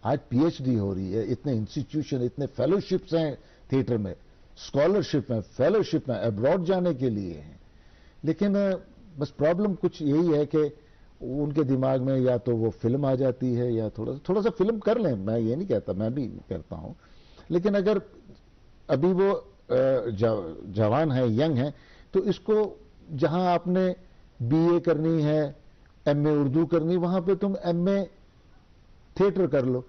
आज पीएचडी हो रही है, इतने इंस्टीट्यूशन, इतने फेलोशिप्स हैं थिएटर में, स्कॉलरशिप में, फेलोशिप में, अब्रॉड जाने के लिए हैं। लेकिन बस प्रॉब्लम कुछ यही है कि उनके दिमाग में या तो वो फिल्म आ जाती है या थोड़ा सा फिल्म कर लें, मैं ये नहीं कहता, मैं भी करता हूं, लेकिन अगर अभी वो जवान है, यंग है, तो इसको जहां आपने बीए करनी है, एमए उर्दू करनी, वहां पे तुम एमए थिएटर कर लो,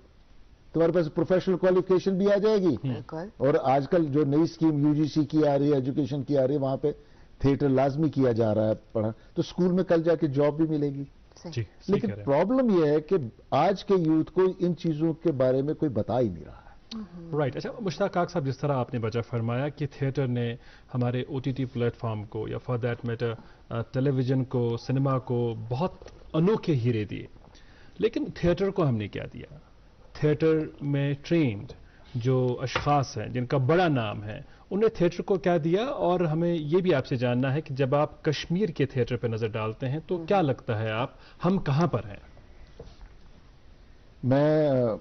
तुम्हारे पास प्रोफेशनल क्वालिफिकेशन भी आ जाएगी। और आजकल जो नई स्कीम यूजीसी की आ रही है, एजुकेशन की आ रही है, वहां पे थिएटर लाजमी किया जा रहा है पढ़ा, तो स्कूल में कल जाके जॉब भी मिलेगी। लेकिन प्रॉब्लम यह है कि आज के यूथ को इन चीजों के बारे में कोई बता ही नहीं रहा है। राइट। अच्छा मुश्ताक काक साहब, जिस तरह आपने बचा फरमाया कि थिएटर ने हमारे ओटीटी प्लेटफॉर्म को या फॉर दैट मैटर टेलीविजन को, सिनेमा को बहुत अनोखे हीरे दिए, लेकिन थिएटर को हमने क्या दिया? थिएटर में ट्रेन्ड जो अशखास हैं, जिनका बड़ा नाम है, उन्हें थिएटर को क्या दिया? और हमें ये भी आपसे जानना है कि जब आप कश्मीर के थिएटर पर नजर डालते हैं तो क्या लगता है आप, हम कहां पर हैं? मैं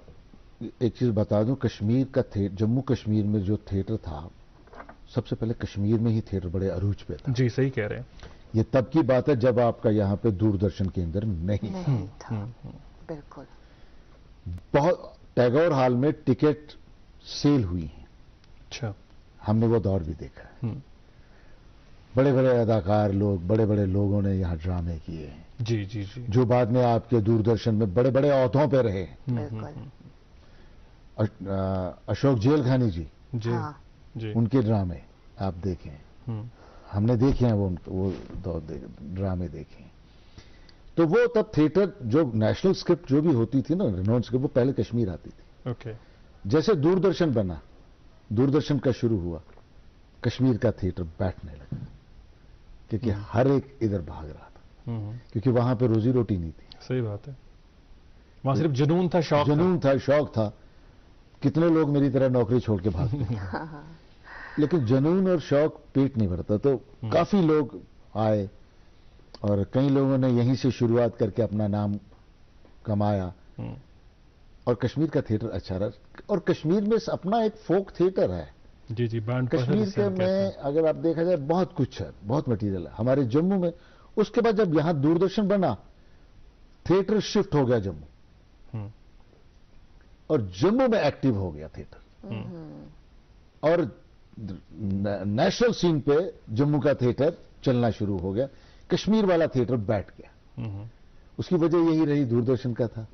एक चीज बता दूं, कश्मीर का जम्मू कश्मीर में जो थिएटर था, सबसे पहले कश्मीर में ही थिएटर बड़े अरूज पे था। जी सही कह रहे हैं। ये तब की बात है जब आपका यहां पे दूरदर्शन केंद्र नहीं था। बिल्कुल। बहुत टैगोर हॉल में टिकट सेल हुई है। अच्छा। हमने वो दौर भी देखा है। बड़े बड़े अदाकार लोग, बड़े बड़े लोगों ने यहाँ ड्रामे किए हैं। जी जी जी। जो बाद में आपके दूरदर्शन में बड़े बड़े औहदों पे रहे। अशोक जेलखानी जी, जी, उनके ड्रामे आप देखें, हमने देखे हैं वो ड्रामे देखे। तो वो तब थिएटर, जो नेशनल स्क्रिप्ट जो भी होती थी ना, रिनोन स्क्रिप्ट, वो पहले कश्मीर आती थी। ओके। जैसे दूरदर्शन बना, दूरदर्शन का शुरू हुआ, कश्मीर का थिएटर बैठने लगा, क्योंकि हर एक इधर भाग रहा था, क्योंकि वहां पे रोजी रोटी नहीं थी। सही बात है। वहां सिर्फ जुनून था, शौक था। कितने लोग मेरी तरह नौकरी छोड़ के भागते लेकिन जुनून और शौक पेट नहीं भरता, तो काफी लोग आए और कई लोगों ने यहीं से शुरुआत करके अपना नाम कमाया। और कश्मीर का थिएटर अच्छा रहा। और कश्मीर में अपना एक फोक थिएटर है। जी जी। कश्मीर के में अगर आप देखा जाए बहुत कुछ है, बहुत मटेरियल है हमारे जम्मू में। उसके बाद जब यहां दूरदर्शन बना, थिएटर शिफ्ट हो गया जम्मू, और जम्मू में एक्टिव हो गया थिएटर, और नेशनल सीन पे जम्मू का थिएटर चलना शुरू हो गया, कश्मीर वाला थिएटर बैठ गया। उसकी वजह यही रही, दूरदर्शन का था,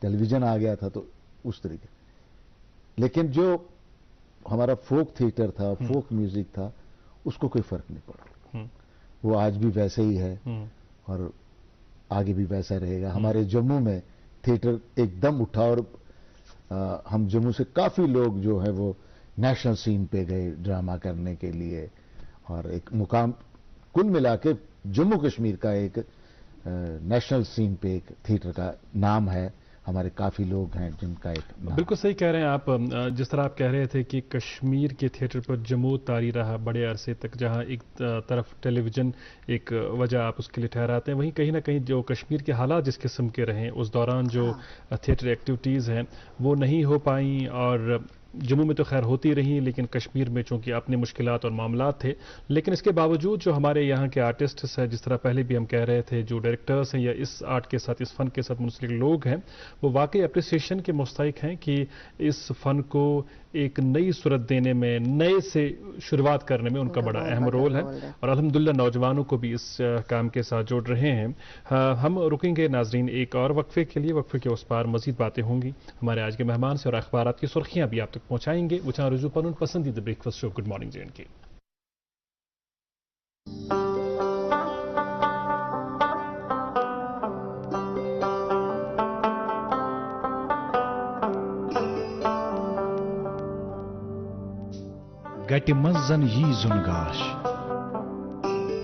टेलीविजन आ गया था, तो उस तरीके। लेकिन जो हमारा फोक थिएटर था, फोक म्यूजिक था, उसको कोई फर्क नहीं पड़ा। वो आज भी वैसे ही है और आगे भी वैसा रहेगा। हमारे जम्मू में थिएटर एकदम उठा और हम जम्मू से काफी लोग जो है वो नेशनल सीन पे गए ड्रामा करने के लिए, और एक मुकाम कुल मिला के जम्मू कश्मीर का एक नेशनल सीन पे एक थिएटर का नाम है। हमारे काफी लोग हैं जिनका एक नाम। बिल्कुल सही कह रहे हैं आप। जिस तरह आप कह रहे थे कि कश्मीर के थिएटर पर जमूद तारी रहा बड़े अरसे तक, जहां एक तरफ टेलीविजन एक वजह आप उसके लिए ठहराते हैं, वहीं कहीं ना कहीं जो कश्मीर के हालात जिस किस्म के रहे उस दौरान जो थिएटर एक्टिविटीज़ हैं वो नहीं हो पाई। और जम्मू में तो खैर होती रही, लेकिन कश्मीर में चूंकि अपने मुश्किलात और मामलात थे। लेकिन इसके बावजूद जो हमारे यहाँ के आर्टिस्ट्स हैं, जिस तरह पहले भी हम कह रहे थे, जो डायरेक्टर्स हैं या इस आर्ट के साथ, इस फ़न के साथ मुंसलिक लोग हैं, वो वाकई अप्रिसिएशन के मुस्तहिक हैं कि इस फ़न को एक नई सूरत देने में, नए से शुरुआत करने में उनका बड़ा अहम रोल है। और अल्हम्दुलिल्लाह नौजवानों को भी इस काम के साथ जोड़ रहे हैं। हम रुकेंगे नाजरीन एक और वक्फे के लिए। वक्फे के उस पार मजीद बातें होंगी हमारे आज के मेहमान से, और अखबारात की सुर्खियां भी आप तक पहुंचाएंगे। रुझान रुजू पर पसंदीदा breakfast show good morning J and के। गटि मंजन यी जुनगाश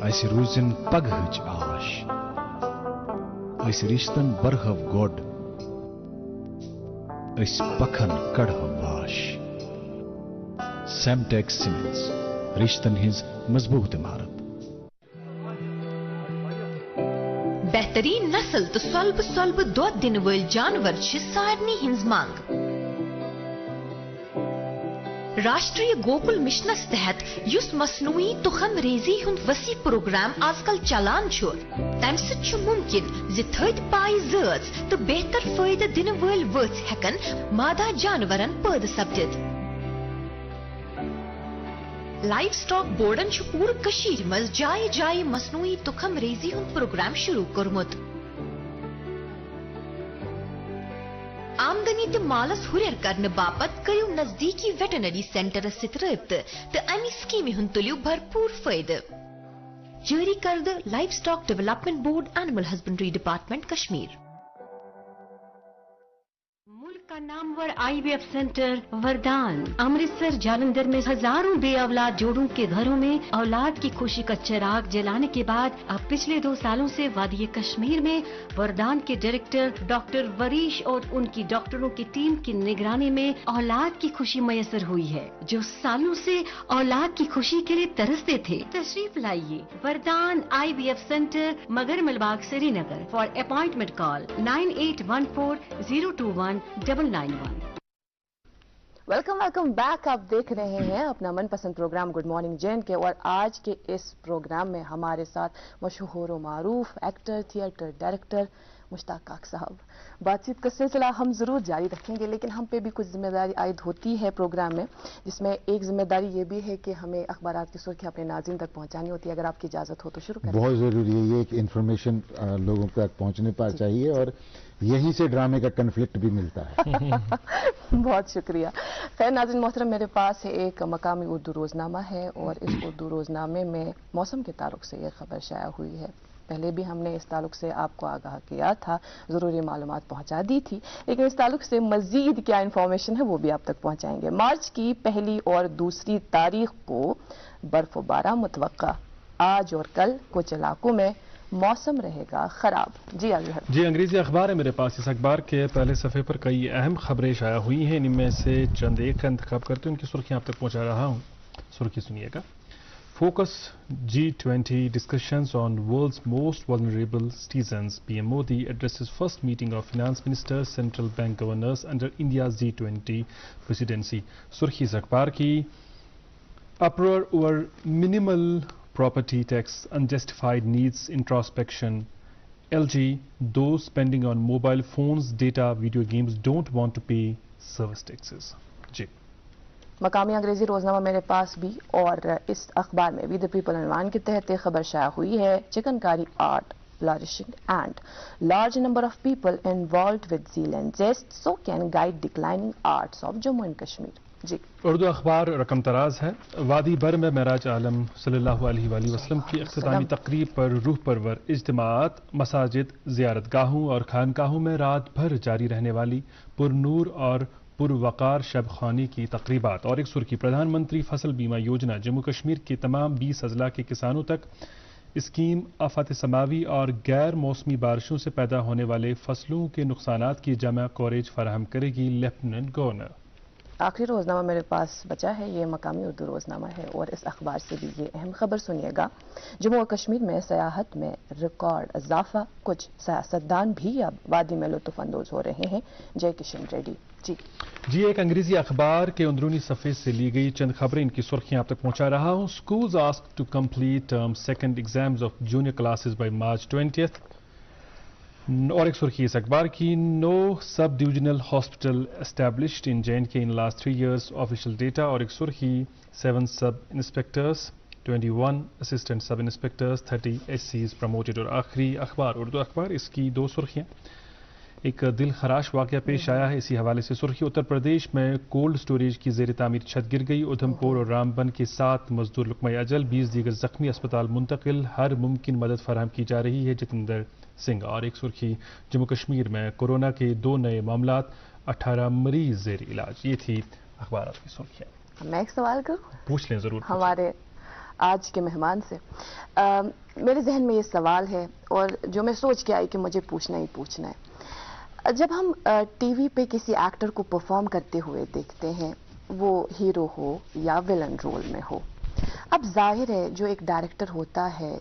ऐसे रूजिन पगहच आश ऐसे रिश्तन बरहव गोड ऐसे पखन कड़हव वाश सेमटेक्स सीमेंट्स रिश्तन हिंज मजबूत इमारत बेहतरीन नस्ल तो स्वल्प स्वल्प दोध दिन वल जानवर सारनी हिंज मांग राष्ट्रीय गोकुल मिशन तहत युस मसनूई तुखम रेजी हुंद वसी प्रोग्राम आजकल चलान तम सु मुमकिन जि थद पाई जज तो बेहतर फायदे दिन वल वच हेकन मादा जानवरन पैद सपदित लाइव स्टॉक बोर्डन पूर कशीर मज जाय जाय मसनूई तुखम रेजी हुंद प्रोग्राम शुरू कर्मुत आमदनी तो मालस हुरियर करने बापत करियो नजदीकी वेटनरी सेंटर सित रब्त तो अमी स्कीम हुन तुलियो भरपूर फायदे जारी करद live stock development board animal husbandry department Kashmir मुल्क का नामवर IVF सेंटर वरदान अमृतसर जालंधर में हजारों बेअौलाद जोड़ों के घरों में औलाद की खुशी का चिराग जलाने के बाद अब पिछले 2 सालों से वादी कश्मीर में वरदान के डायरेक्टर डॉक्टर वरीश और उनकी डॉक्टरों की टीम की निगरानी में औलाद की खुशी मयसर हुई है। जो सालों से औलाद की खुशी के लिए तरसते थे, तशरीफ लाइए वरदान IVF centre Magar Malbagh Srinagar. For appointment call 9814021991। Welcome back. आप देख रहे हैं अपना मनपसंद प्रोग्राम गुड मॉर्निंग जैन के, और आज के इस प्रोग्राम में हमारे साथ मशहूर व मारूफ एक्टर, थिएटर डायरेक्टर मुश्ताक काक साहब। बातचीत का सिलसिला हम जरूर जारी रखेंगे, लेकिन हम पे भी कुछ जिम्मेदारी आयद होती है प्रोग्राम में, जिसमें एक जिम्मेदारी ये भी है कि हमें अखबारात की सुर्खियां अपने नाज़रीन तक पहुंचानी होती है। अगर आपकी इजाजत हो तो शुरू करें। बहुत जरूरी है ये, एक इन्फॉर्मेशन लोगों तक पहुंचने पर चाहिए, और यहीं से ड्रामे का कन्फ्लिक्ट भी मिलता है। बहुत शुक्रिया। खैर नाज़रीन मोहतरम, मेरे पास है एक मकामी उर्दू रोजनामा है, और इस उर्दू रोजनामे में मौसम के ताल्लुक से यह खबर शाया हुई है। पहले भी हमने इस ताल्लुक से आपको आगाह किया था, ज़रूरी मालूमात पहुंचा दी थी, लेकिन इस ताल्लुक से मजीद क्या इन्फॉर्मेशन है वो भी आप तक पहुंचाएंगे। मार्च की पहली और दूसरी तारीख को बर्फबारी मुतवक्का। आज और कल कुछ इलाकों में मौसम रहेगा खराब। जी जी, अंग्रेजी अखबार है मेरे पास। इस अखबार के पहले सफ़े पर कई अहम खबरें शाया हुई हैं। इनमें से चंद एक का इंतखाब करते हैं, उनकी सुर्खियां आप तक पहुंचा रहा हूं। सुर्खी सुनिएगा। Focus G20 discussions on world's most vulnerable citizens. PM Modi addresses first meeting of finance ministers, central bank governors under India's G20 presidency. सुर्खी इस अखबार की, uproar over minimal property tax, unjustified needs introspection. LG, those spending on mobile phones, data, video games don't want to pay service taxes. जी, मकामी अंग्रेजी रोजनामा मेरे पास भी, और इस अखबार में वी द पीपल अनवान के तहत खबर शाया हुई है। Chikankari art flourishing and large number of people involved with zeal and zest so can guide declining arts of Jammu and Kashmir. जी, उर्दू अखबार रकम तराज है। वादी भर में महराज आलम सल्लल्लाहु अलैहि वसल्लम की इख्तितामी तकरीब पर रूह परवर इज्तिमात, मसाजिद, ज़ियारतगाहों और खानकाहों में रात भर जारी रहने वाली पुरनूर और पुरवकार शब खानी की तकरीबात। और एक सुर्खी, प्रधानमंत्री फसल बीमा योजना जम्मू कश्मीर के तमाम 20 अजला के किसानों तक स्कीम आफत समावी और गैर मौसमी बारिशों से पैदा होने वाले फसलों के नुकसानात की जमा कवरेज फराहम करेगी लेफ्टिनेंट गवर्नर। आखिरी रोजनामा मेरे पास बचा है, ये मकामी उर्दू रोजनामा है, और इस अखबार से भी ये अहम खबर सुनिएगा। जम्मू और कश्मीर में सियाहत में रिकॉर्ड इजाफा, कुछ सियासतदान भी अब वादी में लुत्फ अंदोज हो रहे हैं। जय किशन रेड्डी। जी, एक अंग्रेजी अखबार के अंदरूनी सफ़े से ली गई चंद खबरें, इनकी सुर्खियां आप तक पहुंचा रहा हूं। Schools asked to complete term second exams of junior classes by March 20th। और एक सुर्खी इस अखबार की, no sub divisional hospital established in J&K in last 3 years, official data. और एक सुर्खी, 7 sub inspectors, 21 assistant sub inspectors, 30 SCs promoted. और आखिरी अखबार उर्दू अखबार, इसकी 2 सुर्खियां। एक दिल खराश वाकया पेश आया है, इसी हवाले से सुर्खी, उत्तर प्रदेश में कोल्ड स्टोरेज की जेर तामीर छत गिर गई। उधमपुर और रामबन के 7 मजदूर लुकमा अजल, 20 दीगर जख्मी, अस्पताल मुंतकिल, हर मुमकिन मदद फराहम की जा रही है। जितेंद्र सिंह। और एक सुर्खी, जम्मू कश्मीर में कोरोना के 2 नए मामलात, 18 मरीज जेर इलाज। ये थी अखबार की सुर्खियां। मैं एक सवाल करूं? पूछ लें, जरूर हमारे आज के मेहमान से। मेरे जहन में ये सवाल है और जो मैं सोच के आई कि मुझे पूछना ही पूछना है। जब हम टीवी पे किसी एक्टर को परफॉर्म करते हुए देखते हैं, वो हीरो हो या विलन रोल में हो, अब जाहिर है जो एक डायरेक्टर होता है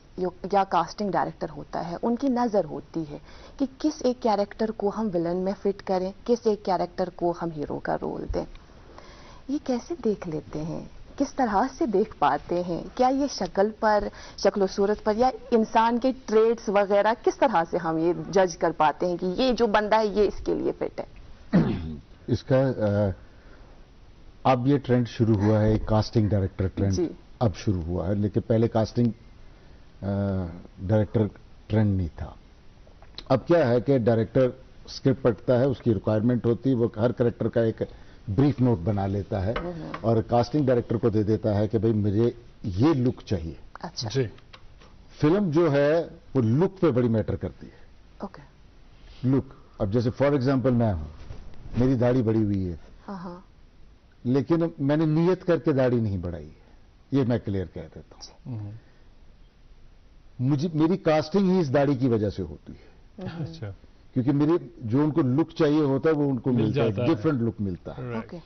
या कास्टिंग डायरेक्टर होता है, उनकी नज़र होती है कि किस एक कैरेक्टर को हम विलन में फिट करें, किस एक कैरेक्टर को हम हीरो का रोल दें। ये कैसे देख लेते हैं, किस तरह से देख पाते हैं? क्या ये शक्ल पर, शक्ल सूरत पर, या इंसान के ट्रेड्स वगैरह, किस तरह से हम ये जज कर पाते हैं कि ये जो बंदा है ये इसके लिए फिट है? इसका अब ये ट्रेंड शुरू हुआ है, कास्टिंग डायरेक्टर ट्रेंड अब शुरू हुआ है, लेकिन पहले कास्टिंग डायरेक्टर ट्रेंड नहीं था। अब क्या है कि डायरेक्टर स्क्रिप्ट पढ़ता है, उसकी रिक्वायरमेंट होती है, वो हर कैरेक्टर का एक ब्रीफ नोट बना लेता है और कास्टिंग डायरेक्टर को दे देता है कि भाई मुझे ये लुक चाहिए। अच्छा जी। फिल्म जो है वो लुक पे बड़ी मैटर करती है। ओके। लुक, अब जैसे फॉर एग्जांपल मैं हूं, मेरी दाढ़ी बढ़ी हुई है, लेकिन मैंने नियत करके दाढ़ी नहीं बढ़ाई है, ये मैं क्लियर कह देता हूं। मेरी कास्टिंग ही इस दाढ़ी की वजह से होती है। अच्छा। क्योंकि मेरी जो उनको लुक चाहिए होता है वो उनको मिलता है, डिफरेंट लुक मिलता है। ओके।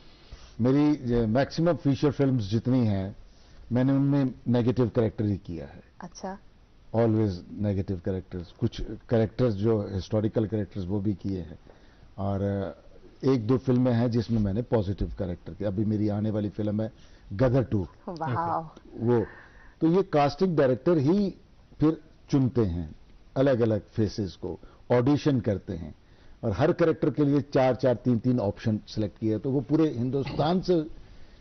मेरी मैक्सिमम फीचर फिल्म्स जितनी हैं, मैंने उनमें नेगेटिव कैरेक्टर ही किया है। अच्छा। ऑलवेज नेगेटिव कैरेक्टर्स, कुछ कैरेक्टर्स जो हिस्टोरिकल कैरेक्टर्स वो भी किए हैं, और एक दो फिल्में हैं जिसमें मैंने पॉजिटिव कैरेक्टर किया। अभी मेरी आने वाली फिल्म है गदर 2। वो तो ये कास्टिंग डायरेक्टर ही फिर चुनते हैं अलग अलग फेसेस को, ऑडिशन करते हैं, और हर कैरेक्टर के लिए 4-4, 3-3 ऑप्शन सिलेक्ट किए, तो वो पूरे हिंदुस्तान से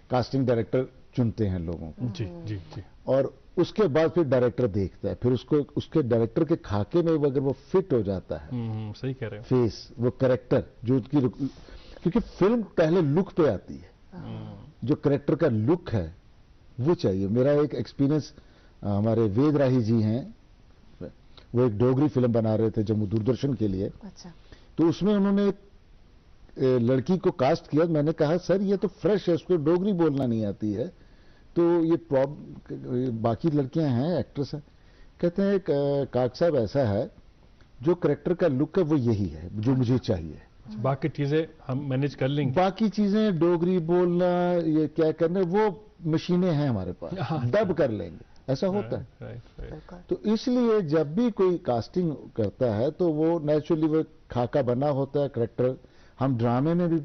कास्टिंग डायरेक्टर चुनते हैं लोगों को। जी जी जी। और उसके बाद फिर डायरेक्टर देखता है, फिर उसको उसके डायरेक्टर के खाके में अगर वो फिट हो जाता है, सही कह रहे हो, फेस, वो कैरेक्टर जो उसकी, क्योंकि फिल्म पहले लुक पे आती है, जो कैरेक्टर का लुक है वो चाहिए। मेरा एक एक्सपीरियंस, हमारे वेद राही जी हैं, वो एक डोगरी फिल्म बना रहे थे जम्मू दूरदर्शन के लिए। अच्छा। तो उसमें उन्होंने एक लड़की को कास्ट किया। मैंने कहा सर ये तो फ्रेश है, उसको डोगरी बोलना नहीं आती है, तो ये बाकी लड़कियां हैं, एक्ट्रेस हैं। कहते हैं काक साहब ऐसा है, जो कैरेक्टर का लुक है वो यही है जो मुझे चाहिए, बाकी चीजें हम मैनेज कर लेंगे। बाकी चीजें डोगरी बोलना, ये क्या करना, वो मशीनें हैं हमारे पास, डब कर लेंगे, ऐसा होता है। तो इसलिए जब भी कोई कास्टिंग करता है तो वो नेचुरली वो खाका बना होता है कैरेक्टर। हम ड्रामे में भी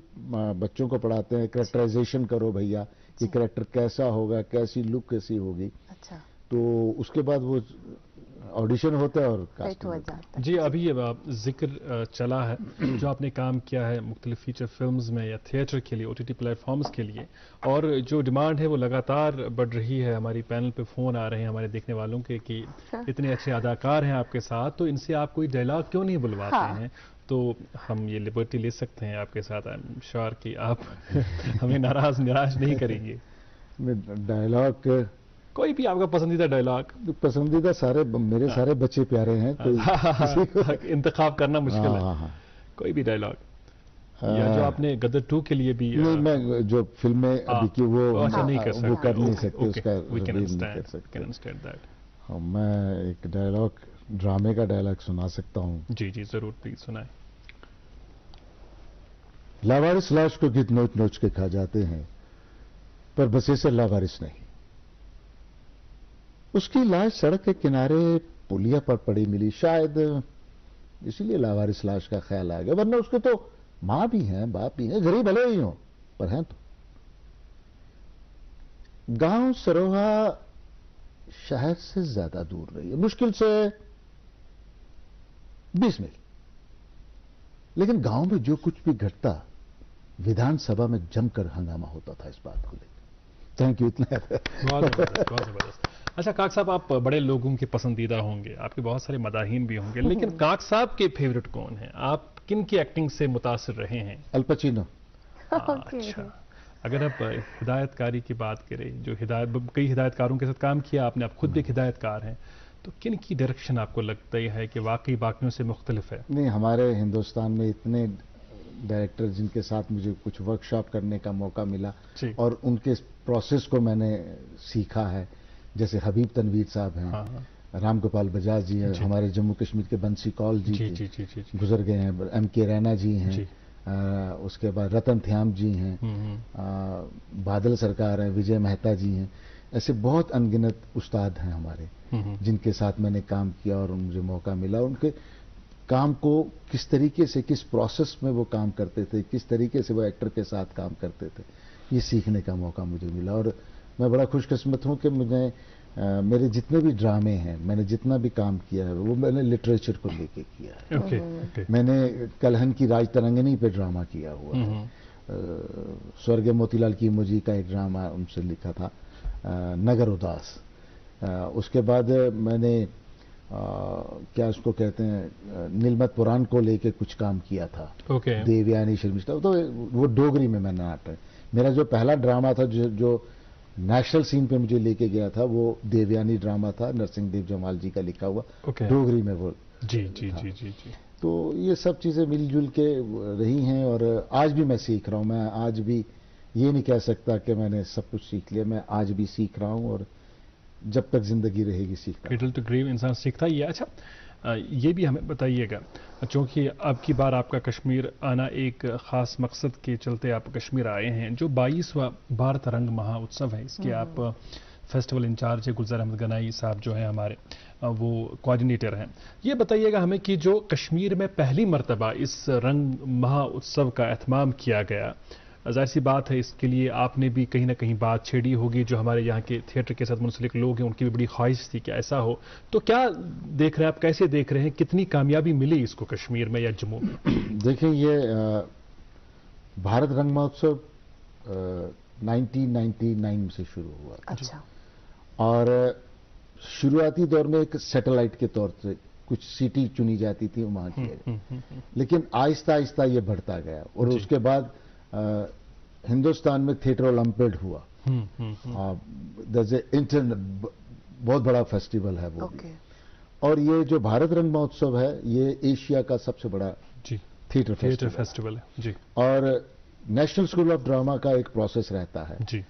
बच्चों को पढ़ाते हैं, कैरेक्टराइजेशन करो भैया, ये कैरेक्टर कैसा होगा, कैसी लुक कैसी होगी। अच्छा। तो उसके बाद वो ऑडिशन होता है और कास्टिंग हो जाता है। जी, अभी ये जिक्र चला है जो आपने काम किया है मुख्तलिफ फीचर फिल्म्स में या थिएटर के लिए, OTT प्लेटफॉर्म्स के लिए, और जो डिमांड है वो लगातार बढ़ रही है। हमारी पैनल पे फ़ोन आ रहे हैं हमारे देखने वालों के कि इतने अच्छे अदाकार हैं आपके साथ, तो इनसे आप कोई डायलॉग क्यों नहीं बुलवाते हैं? तो हम ये लिबर्टी ले सकते हैं आपके साथ। आई एम श्योर कि आप हमें निराश नहीं करेंगे। डायलॉग कोई भी आपका पसंदीदा डायलॉग? पसंदीदा सारे मेरे सारे बच्चे प्यारे हैं, तो इंतखाब करना मुश्किल है। कोई भी डायलॉग, या जो आपने गदर 2 के लिए भी? नहीं, मैं जो फिल्में अभी की वो नहीं कर सकते, वो कर नहीं सकते, उसका रिवील नहीं कर सकते। मैं एक डायलॉग, ड्रामे का डायलॉग सुना सकता हूँ। जी जी जरूर, प्लीज सुनाएं। लावारिस लाश को गिद्ध नोच नोच के खा जाते हैं, पर बसेसर लावारिस नहीं। उसकी लाश सड़क के किनारे पुलिया पर पड़ी मिली, शायद इसीलिए लावारिस लाश का ख्याल आ गया, वरना उसके तो मां भी हैं, बाप भी हैं, गरीब भले ही हो पर हैं तो। गांव सरोहा शहर से ज्यादा दूर रही है, मुश्किल से 20 मील, लेकिन गांव में जो कुछ भी घटता विधानसभा में जमकर हंगामा होता था इस बात को लेकर। थैंक यू, इतना बहुत जबरदस्त। अच्छा काक साहब, आप बड़े लोगों के पसंदीदा होंगे, आपके बहुत सारे मदाहीन भी होंगे, लेकिन काक साहब के फेवरेट कौन हैं? आप किन की एक्टिंग से मुतासिर रहे हैं? अल पचीनो। अच्छा, अगर आप हिदायतकारी की बात करें, जो कई हिदायतकारों के साथ काम किया आपने, आप खुद भी एक हिदायतकार हैं, तो किन की डायरेक्शन आपको लगता है कि वाकई बाकियों से मुख्तलिफ है? नहीं, हमारे हिंदुस्तान में इतने डायरेक्टर जिनके साथ मुझे कुछ वर्कशॉप करने का मौका मिला जी। और उनके प्रोसेस को मैंने सीखा है, जैसे हबीब तनवीर साहब हैं, हाँ। राम गोपाल बजाज जी हैं, हमारे जम्मू कश्मीर के बंसी कौल जी गुजर गए हैं, M.K. रैना जी हैं, उसके बाद रतन थ्याम जी हैं, बादल सरकार हैं, विजय मेहता जी हैं, ऐसे बहुत अनगिनत उस्ताद हैं हमारे जिनके साथ मैंने काम किया और मुझे मौका मिला। उनके काम को किस तरीके से, किस प्रोसेस में वो काम करते थे, किस तरीके से वो एक्टर के साथ काम करते थे, ये सीखने का मौका मुझे मिला। और मैं बड़ा खुशकिस्मत हूं कि मुझे मेरे जितने भी ड्रामे हैं, मैंने जितना भी काम किया है वो मैंने लिटरेचर को लेके किया है। ओके। मैंने कलहन की राज तरंगिनी पे ड्रामा किया हुआ है, स्वर्गीय मोतीलाल कीमो जी का एक ड्रामा उनसे लिखा था, नगर उदास। उसके बाद मैंने क्या उसको कहते हैं, नीलमत पुराण को लेके कुछ काम किया था, देवयानी शर्मिष्ठा, तो वो डोगरी में मैंने नाटक, मेरा जो पहला ड्रामा था जो नेशनल सीन पे मुझे लेके गया था, वो देवयानी ड्रामा था, नरसिंह देव जमाल जी का लिखा हुआ, डोगरी में वो जी। तो ये सब चीजें मिलजुल के रही हैं और आज भी मैं सीख रहा हूं। मैं आज भी ये नहीं कह सकता कि मैंने सब कुछ सीख लिया, मैं आज भी सीख रहा हूं और जब तक जिंदगी रहेगी सीखता। क्रेडल टू ग्रेव इंसान सीखता ही है। अच्छा, ये भी हमें बताइएगा, क्योंकि अब की बार आपका कश्मीर आना एक ख़ास मकसद के चलते आप कश्मीर आए हैं, जो 22वां भारत रंग महोत्सव है, इसके आप फेस्टिवल इंचार्ज है, गुलजार अहमद गनाई साहब जो हैं हमारे, वो कोऑर्डिनेटर हैं। ये बताइएगा हमें कि जो कश्मीर में पहली मर्तबा इस रंग महोत्सव का एहतमाम किया गया, जाहिर सी बात है इसके लिए आपने भी कहीं ना कहीं बात छेड़ी होगी, जो हमारे यहाँ के थिएटर के साथ मुंसलिक लोग हैं उनकी भी बड़ी ख्वाहिश थी कि ऐसा हो। तो क्या देख रहे हैं आप, कैसे देख रहे हैं, कितनी कामयाबी मिली इसको कश्मीर में या जम्मू में? देखिए, ये भारत रंग महोत्सव 1999 से शुरू हुआ। अच्छा। और शुरुआती दौर में एक सैटेलाइट के तौर से कुछ सिटी चुनी जाती थी वहां की, लेकिन आहिस्ता आहिस्ता ये बढ़ता गया और उसके बाद हिंदुस्तान में थिएटर ओलंपियाड हुआ। बहुत बड़ा फेस्टिवल है वो। और ये जो भारत रंग महोत्सव है, ये एशिया का सबसे बड़ा थिएटर फेस्टिवल है जी। और नेशनल स्कूल ऑफ ड्रामा का एक प्रोसेस रहता है जी।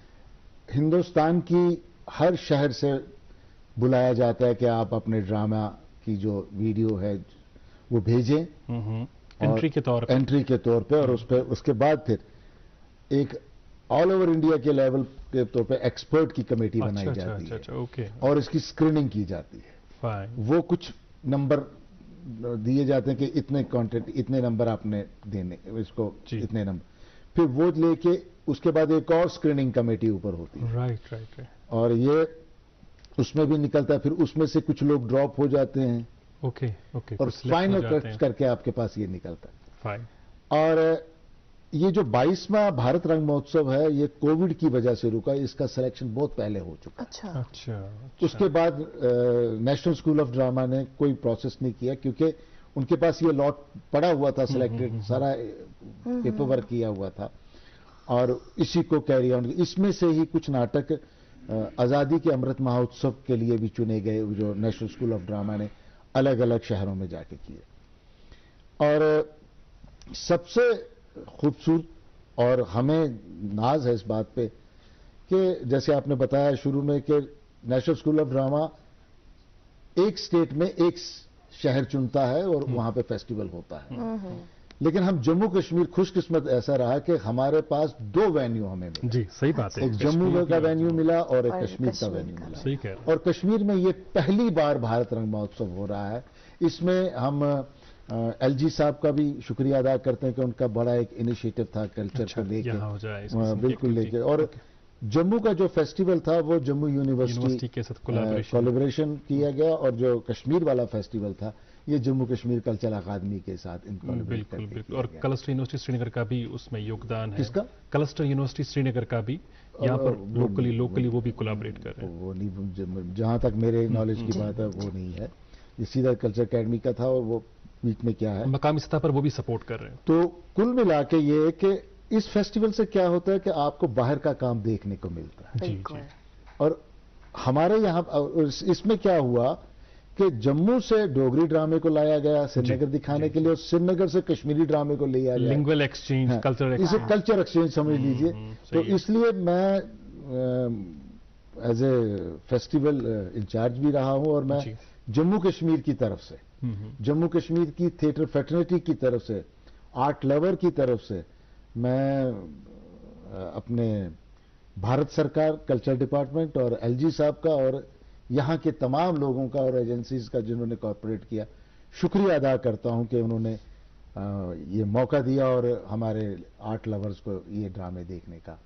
हिंदुस्तान की हर शहर से बुलाया जाता है कि आप अपने ड्रामा की जो वीडियो है वो भेजें एंट्री के तौर पे और उसके बाद फिर एक ऑल ओवर इंडिया के लेवल के तौर पे एक्सपर्ट की कमेटी बनाई जाती है और इसकी स्क्रीनिंग की जाती है। वो कुछ नंबर दिए जाते हैं कि इतने कंटेंट, इतने नंबर आपने देने, इसको इतने नंबर, फिर वो लेके उसके बाद एक और स्क्रीनिंग कमेटी ऊपर होती है। राइट। और ये उसमें भी निकलता है, फिर उसमें से कुछ लोग ड्रॉप हो जाते हैं। ओके। और फाइनल कट करके आपके पास ये निकलता है। और ये जो 22वां भारत रंग महोत्सव है, ये कोविड की वजह से रुका, इसका सिलेक्शन बहुत पहले हो चुका। अच्छा। उसके बाद नेशनल स्कूल ऑफ ड्रामा ने कोई प्रोसेस नहीं किया, क्योंकि उनके पास ये लॉट पड़ा हुआ था, सिलेक्टेड सारा पेपर वर्क किया हुआ था और इसी को कैरी ऑन। इसमें से ही कुछ नाटक आजादी के अमृत महोत्सव के लिए भी चुने गए, जो नेशनल स्कूल ऑफ ड्रामा ने अलग अलग शहरों में जाके किए। और सबसे खूबसूरत, और हमें नाज है इस बात पे कि जैसे आपने बताया शुरू में कि नेशनल स्कूल ऑफ ड्रामा एक स्टेट में एक शहर चुनता है और वहां पे फेस्टिवल होता है। लेकिन हम जम्मू कश्मीर खुशकिस्मत ऐसा रहा कि हमारे पास 2 वेन्यू हमें मिले। जी, सही बात है। एक जम्मू का वेन्यू मिला और एक कश्मीर का वेन्यू मिला। सही कह रहे हैं। और कश्मीर में ये पहली बार भारत रंग महोत्सव हो रहा है। इसमें हम LG साहब का भी शुक्रिया अदा करते हैं कि उनका बड़ा एक इनिशिएटिव था कल्चर को लेकर, बिल्कुल लेके। और जम्मू का जो फेस्टिवल था वो जम्मू यूनिवर्सिटी के साथ कोलैबोरेशन किया गया, और जो कश्मीर वाला फेस्टिवल था ये जम्मू कश्मीर कल्चर अकादमी के साथ बिल्कुल। और क्लस्टर यूनिवर्सिटी श्रीनगर का भी उसमें योगदान है। किसका? क्लस्टर यूनिवर्सिटी श्रीनगर का भी यहाँ पर लोकली वो भी कोलैबोरेट कर रहे हैं। वो नहीं, जहां तक मेरे नॉलेज की बात है वो नहीं है, ये सीधा कल्चर अकेडमी का था और वो बीच में क्या है, मकामी सतह पर वो भी सपोर्ट कर रहे हैं। तो कुल मिला के ये कि इस फेस्टिवल से क्या होता है कि आपको बाहर का काम देखने को मिलता है। जी। और हमारे यहाँ इसमें क्या हुआ कि जम्मू से डोगरी ड्रामे को लाया गया श्रीनगर दिखाने के लिए, और श्रीनगर से कश्मीरी ड्रामे को लिया गया, लिंगुअल एक्सचेंज, कल्चरल एक्सचेंज, इसे कल्चर एक्सचेंज समझ लीजिए। तो इसलिए मैं एज ए फेस्टिवल इंचार्ज भी रहा हूं, और मैं जम्मू कश्मीर की तरफ से, जम्मू कश्मीर की थिएटर फ्रेटर्निटी की तरफ से, आर्ट लवर की तरफ से मैं अपने भारत सरकार, कल्चर डिपार्टमेंट और एलजी साहब का और यहाँ के तमाम लोगों का और एजेंसीज का जिन्होंने कॉर्पोरेट किया, शुक्रिया अदा करता हूं कि उन्होंने ये मौका दिया और हमारे आर्ट लवर्स को ये ड्रामे देखने का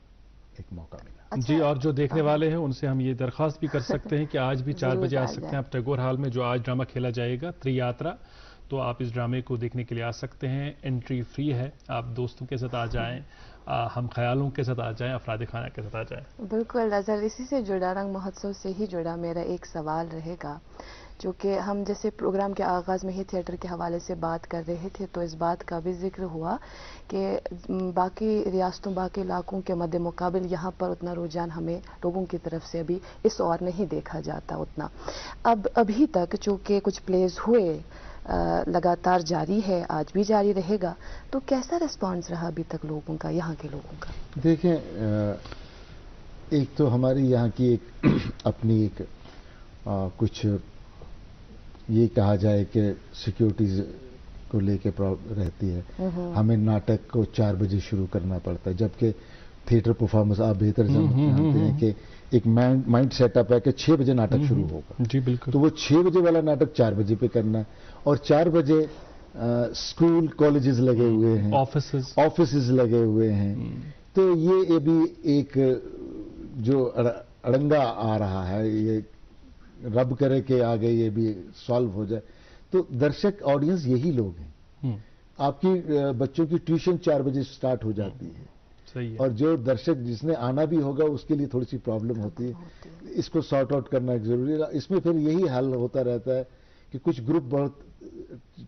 एक मौका मिला। अच्छा, जी, और जो देखने वाले हैं उनसे हम ये दरख्वास्त भी कर सकते हैं कि आज भी 4 बजे आ सकते हैं आप टैगोर हॉल में, जो आज ड्रामा खेला जाएगा त्रियात्रा, तो आप इस ड्रामे को देखने के लिए आ सकते हैं। एंट्री फ्री है, आप दोस्तों के साथ आ जाएं, हम ख्यालों के साथ आ जाएं, अफराद खाना के साथ आ जाएं। बिल्कुल अजहर, इसी से जुड़ा, रंग महोत्सव से ही जुड़ा मेरा एक सवाल रहेगा, जो कि हम जैसे प्रोग्राम के आगाज़ में ही थिएटर के हवाले से बात कर रहे थे, तो इस बात का भी जिक्र हुआ कि बाकी रियासतों, बाकी इलाकों के मद्दे मुकाबिल यहाँ पर उतना रुझान हमें लोगों की तरफ से अभी इस ओर नहीं देखा जाता उतना। अब अभी तक चूँकि कुछ प्लेस हुए, लगातार जारी है, आज भी जारी रहेगा, तो कैसा रिस्पांस रहा अभी तक लोगों का, यहाँ के लोगों का? देखें, एक तो हमारी यहाँ की एक अपनी एक कुछ ये कहा जाए कि सिक्योरिटीज को लेके प्रॉब्लम रहती है। हमें नाटक को 4 बजे शुरू करना पड़ता है, जबकि थिएटर परफॉर्मेंस आप बेहतर जानते हैं कि एक माइंड सेटअप है कि 6 बजे नाटक शुरू होगा। जी बिल्कुल। तो वो 6 बजे वाला नाटक 4 बजे पे करना है, और 4 बजे स्कूल कॉलेजेस लगे हुए हैं, ऑफिसेज लगे हुए हैं। तो ये भी एक जो अड़ंगा आ रहा है, ये रब करे कि आगे ये भी सॉल्व हो जाए। तो दर्शक ऑडियंस यही लोग हैं। आपकी बच्चों की ट्यूशन 4 बजे स्टार्ट हो जाती है, सही है। और जो दर्शक जिसने आना भी होगा उसके लिए थोड़ी सी प्रॉब्लम होती है। इसको सॉर्ट आउट करना जरूरी है। इसमें फिर यही हल होता रहता है कि कुछ ग्रुप बहुत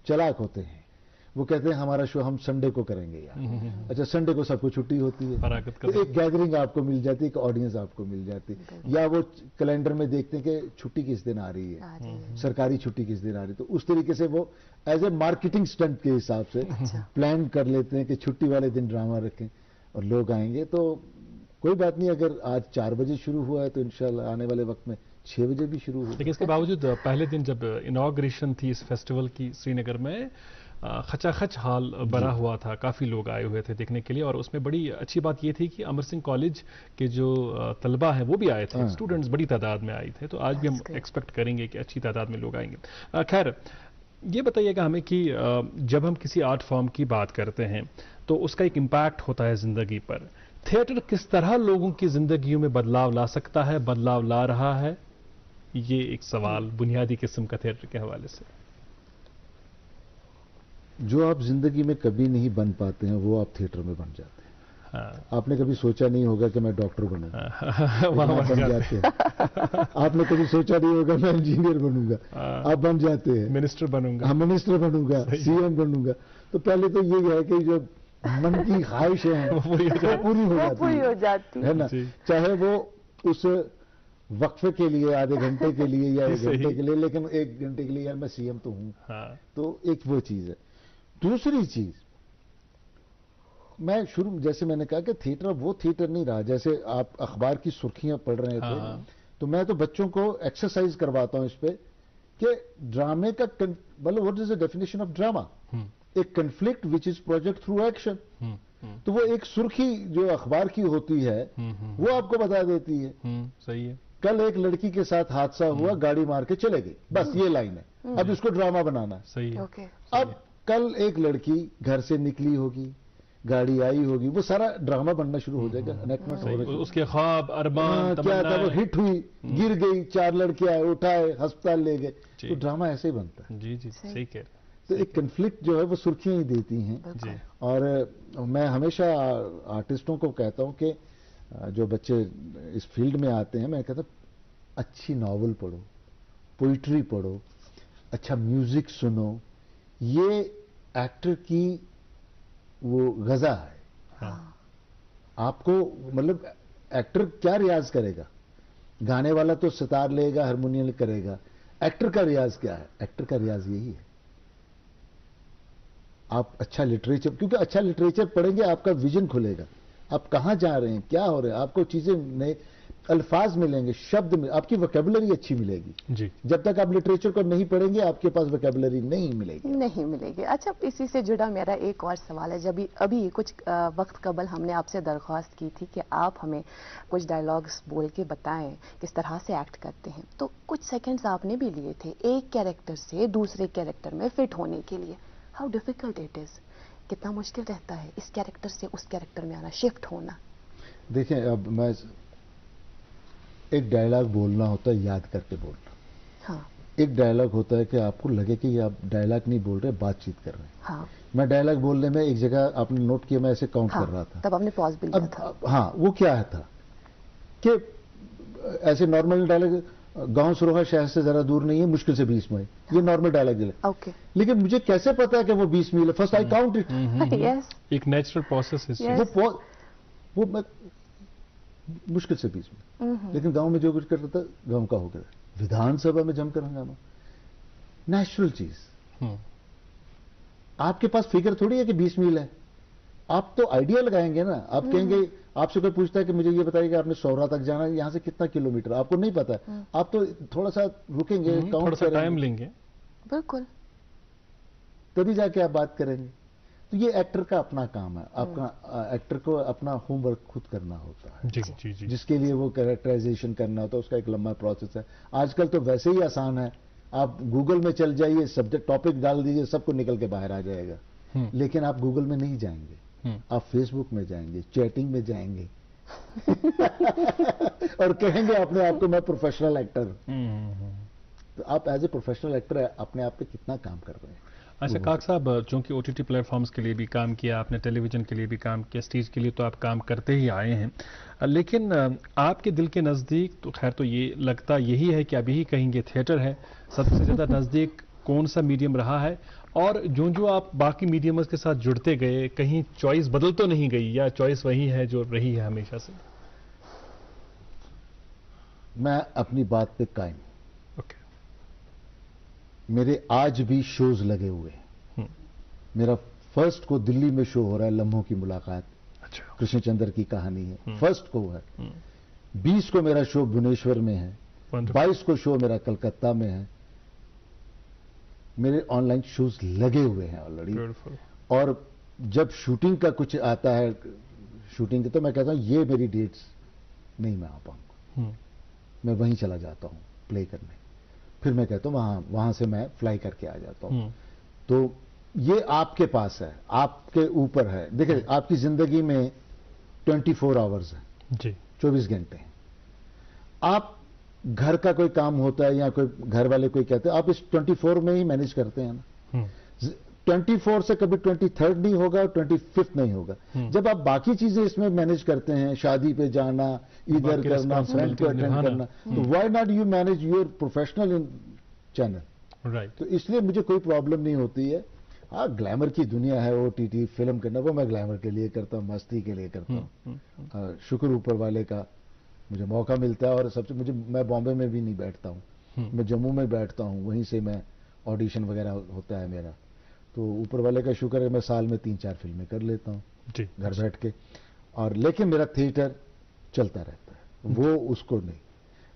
चालाक होते हैं, वो कहते हैं हमारा शो हम संडे को करेंगे यार। अच्छा, संडे को सबको छुट्टी होती है, तो एक गैदरिंग आपको मिल जाती है, एक ऑडियंस आपको मिल जाती है। या वो कैलेंडर में देखते हैं कि छुट्टी किस दिन आ रही है, सरकारी छुट्टी किस दिन आ रही है, तो उस तरीके से वो एज ए मार्केटिंग स्टंट के हिसाब से प्लान कर लेते हैं कि छुट्टी वाले दिन ड्रामा रखें और लोग आएंगे। तो कोई बात नहीं, अगर आज 4 बजे शुरू हुआ है तो इंशाल्लाह आने वाले वक्त में 6 बजे भी शुरू होगा। लेकिन इसके बावजूद पहले दिन जब इनॉग्रेशन थी इस फेस्टिवल की श्रीनगर में, खचाखच हाल भरा हुआ था, काफ़ी लोग आए हुए थे देखने के लिए, और उसमें बड़ी अच्छी बात ये थी कि अमर सिंह कॉलेज के जो तलबा हैं वो भी आए थे, स्टूडेंट्स बड़ी तादाद में आए थे। तो आज भी हम एक्सपेक्ट करेंगे कि अच्छी तादाद में लोग आएंगे। खैर, ये बताइएगा हमें कि जब हम किसी आर्ट फॉर्म की बात करते हैं तो उसका एक इम्पैक्ट होता है ज़िंदगी पर। थिएटर किस तरह लोगों की ज़िंदगियों में बदलाव ला सकता है, बदलाव ला रहा है, ये एक सवाल बुनियादी किस्म का थिएटर के हवाले से। जो आप जिंदगी में कभी नहीं बन पाते हैं वो आप थिएटर में बन जाते हैं। हाँ। आपने कभी सोचा नहीं होगा कि मैं डॉक्टर बनूंगा, आप बन जाते हैं। आपने कभी सोचा नहीं होगा मैं इंजीनियर बनूंगा, आप बन जाते हैं। मिनिस्टर बनूंगा, हाँ, मिनिस्टर बनूंगा, सीएम बनूंगा। तो पहले तो ये है कि जो मन की ख्वाहिशें हैं वो पूरी हो जाती है ना, चाहे वो उस वक्फे के लिए, आधे घंटे के लिए या 1 घंटे के लिए, लेकिन 1 घंटे के लिए यार मैं सीएम तो हूं। हाँ। तो एक वो चीज है। दूसरी चीज, मैं शुरू जैसे मैंने कहा कि थिएटर वो थिएटर नहीं रहा, जैसे आप अखबार की सुर्खियां पढ़ रहे थे। हाँ। तो मैं तो बच्चों को एक्सरसाइज करवाता हूं इस पे कि ड्रामे का मतलब what is the definition of drama, एक conflict which is project through action. तो वो एक सुर्खी जो अखबार की होती है वो आपको बता देती है। सही है। कल एक लड़की के साथ हादसा हुआ, गाड़ी मार के चले गई, बस ये लाइन है। अब इसको ड्रामा बनाना है। सही है। अब कल एक लड़की घर से निकली होगी, गाड़ी आई होगी, वो सारा ड्रामा बनना शुरू हो जाएगा। उसके ख्वाब, अरमान, क्या था, वो हिट हुई, गिर गई, 4 लड़के आए, उठाए, अस्पताल ले गए, तो ड्रामा ऐसे ही बनता है। जी जी, सही कह रहे। तो एक कन्फ्लिक्ट जो है वो सुर्खियां ही देती हैं। और मैं हमेशा आर्टिस्टों को कहता हूं कि जो बच्चे इस फील्ड में आते हैं, मैं कहता हूं अच्छी नॉवल पढ़ो, पोइट्री पढ़ो, अच्छा म्यूजिक सुनो। ये एक्टर की वो गजा है। हाँ। आपको मतलब एक्टर क्या रियाज करेगा, गाने वाला तो सितार लेगा, हारमोनियम करेगा, एक्टर का रियाज क्या है? एक्टर का रियाज यही है, आप अच्छा लिटरेचर, क्योंकि अच्छा लिटरेचर पढ़ेंगे आपका विजन खुलेगा, आप कहां जा रहे हैं, क्या हो रहा है, आपको चीजें नए अल्फाज मिलेंगे, शब्द में आपकी वोकैबुलरी अच्छी मिलेगी जी। जब तक आप लिटरेचर को नहीं पढ़ेंगे आपके पास वोकैबुलरी नहीं मिलेगी। अच्छा, इसी से जुड़ा मेरा एक और सवाल है। जब अभी कुछ वक्त कबल हमने आपसे दरख्वास्त की थी कि आप हमें कुछ डायलॉग्स बोल के बताएं किस तरह से एक्ट करते हैं, तो कुछ सेकंड्स आपने भी लिए थे एक कैरेक्टर से दूसरे कैरेक्टर में फिट होने के लिए। हाउ डिफिकल्ट इट इज, कितना मुश्किल रहता है इस कैरेक्टर से उस कैरेक्टर में आना, शिफ्ट होना? देखें, अब मैं एक डायलॉग बोलना होता है याद करके बोलना। हाँ। एक डायलॉग होता है कि आपको लगे कि आप डायलॉग नहीं बोल रहे, बातचीत कर रहे हैं। हाँ। मैं डायलॉग बोलने में एक जगह आपने नोट किया, मैं ऐसे काउंट कर रहा था, तब आपने पॉज भी लिया था। हाँ, वो क्या था कि ऐसे नॉर्मल डायलॉग, गांव सुरोहा शहर से जरा दूर नहीं है, मुश्किल से 20 मील, ये नॉर्मल डायलॉग है। ओके। लेकिन मुझे कैसे पता है कि वो 20 मील है? First I count it. Yes, एक नेचुरल प्रोसेस है। वो मैं मुश्किल से 20 मील, लेकिन गांव में जो कुछ करता था गांव का हो गया। विधानसभा में जमकर हंगामा, नेचुरल चीज। आपके पास फिगर थोड़ी है कि 20 मील है, आप तो आइडिया लगाएंगे ना। आप कहेंगे, आपसे कोई पूछता है कि मुझे ये बताइए कि आपने सौरा तक जाना है, यहां से कितना किलोमीटर, आपको नहीं पता, आप तो थोड़ा सा रुकेंगे, थोड़ा सा टाइम लेंगे, बिल्कुल, तभी जाके आप बात करेंगे। तो ये एक्टर का अपना काम है, आपका एक्टर को अपना होमवर्क खुद करना होता है। जी जी जी। जिसके लिए वो कैरेक्टराइजेशन करना होता है, उसका एक लंबा प्रोसेस है। आजकल तो वैसे ही आसान है, आप गूगल में चल जाइए, सब्जेक्ट टॉपिक डाल दीजिए, सबको निकल के बाहर आ जाएगा। लेकिन आप गूगल में नहीं जाएंगे, आप फेसबुक में जाएंगे, चैटिंग में जाएंगे और कहेंगे अपने आप को मैं प्रोफेशनल एक्टर। तो आप एज ए प्रोफेशनल एक्टर अपने आप पे कितना काम कर रहे हैं? अच्छा काक साहब, चूंकि ओटीटी प्लेटफॉर्म्स के लिए भी काम किया आपने, टेलीविजन के लिए भी काम किया, स्टेज के लिए तो आप काम करते ही आए हैं, लेकिन आपके दिल के नज़दीक तो खैर तो ये लगता यही है कि अभी ही कहेंगे थिएटर है, सबसे ज़्यादा नज़दीक कौन सा मीडियम रहा है? और जो आप बाकी मीडियम्स के साथ जुड़ते गए, कहीं चॉइस बदल तो नहीं गई, या चॉइस वही है जो रही है हमेशा से? मैं अपनी बात पे कायम। ओके। मेरे आज भी शोज लगे हुए हैं। मेरा फर्स्ट को दिल्ली में शो हो रहा है, लम्हों की मुलाकात। अच्छा। कृष्णचंद्र की कहानी है, फर्स्ट को है। 20 को मेरा शो भुवनेश्वर में है, 22 को शो मेरा कलकत्ता में है। मेरे ऑनलाइन शोज लगे हुए हैं ऑलरेडी। और जब शूटिंग का कुछ आता है, शूटिंग के, तो मैं कहता हूं ये मेरी डेट्स नहीं मैं आ पाऊंगा, मैं वहीं चला जाता हूं प्ले करने। फिर मैं कहता हूं वहां से मैं फ्लाई करके आ जाता हूं। तो ये आपके पास है, आपके ऊपर है। देखिए, आपकी जिंदगी में 24 आवर्स है जी, 24 घंटे हैं। आप घर का कोई काम होता है या कोई घर वाले कोई कहते हैं, आप इस 24 में ही मैनेज करते हैं ना। 24 से कभी 23rd नहीं होगा और 25th नहीं होगा। जब आप बाकी चीजें इसमें मैनेज करते हैं, शादी पे जाना, इधर करना, फ्रेंड को अटेंड करना, तो why not you manage your professional in channel? Right. तो इसलिए मुझे कोई प्रॉब्लम नहीं होती है। हाँ, ग्लैमर की दुनिया है, ओटीटी फिल्म करना, वो मैं ग्लैमर के लिए करता हूँ, मस्ती के लिए करता हूँ। शुक्र ऊपर वाले का, मुझे मौका मिलता है। और सबसे मैं बॉम्बे में भी नहीं बैठता हूँ, मैं जम्मू में बैठता हूँ, वहीं से मैं ऑडिशन वगैरह होता है मेरा। तो ऊपर वाले का शुक्र है, मैं साल में 3-4 फिल्में कर लेता हूँ घर बैठ के। और लेकिन मेरा थिएटर चलता रहता है, वो उसको नहीं।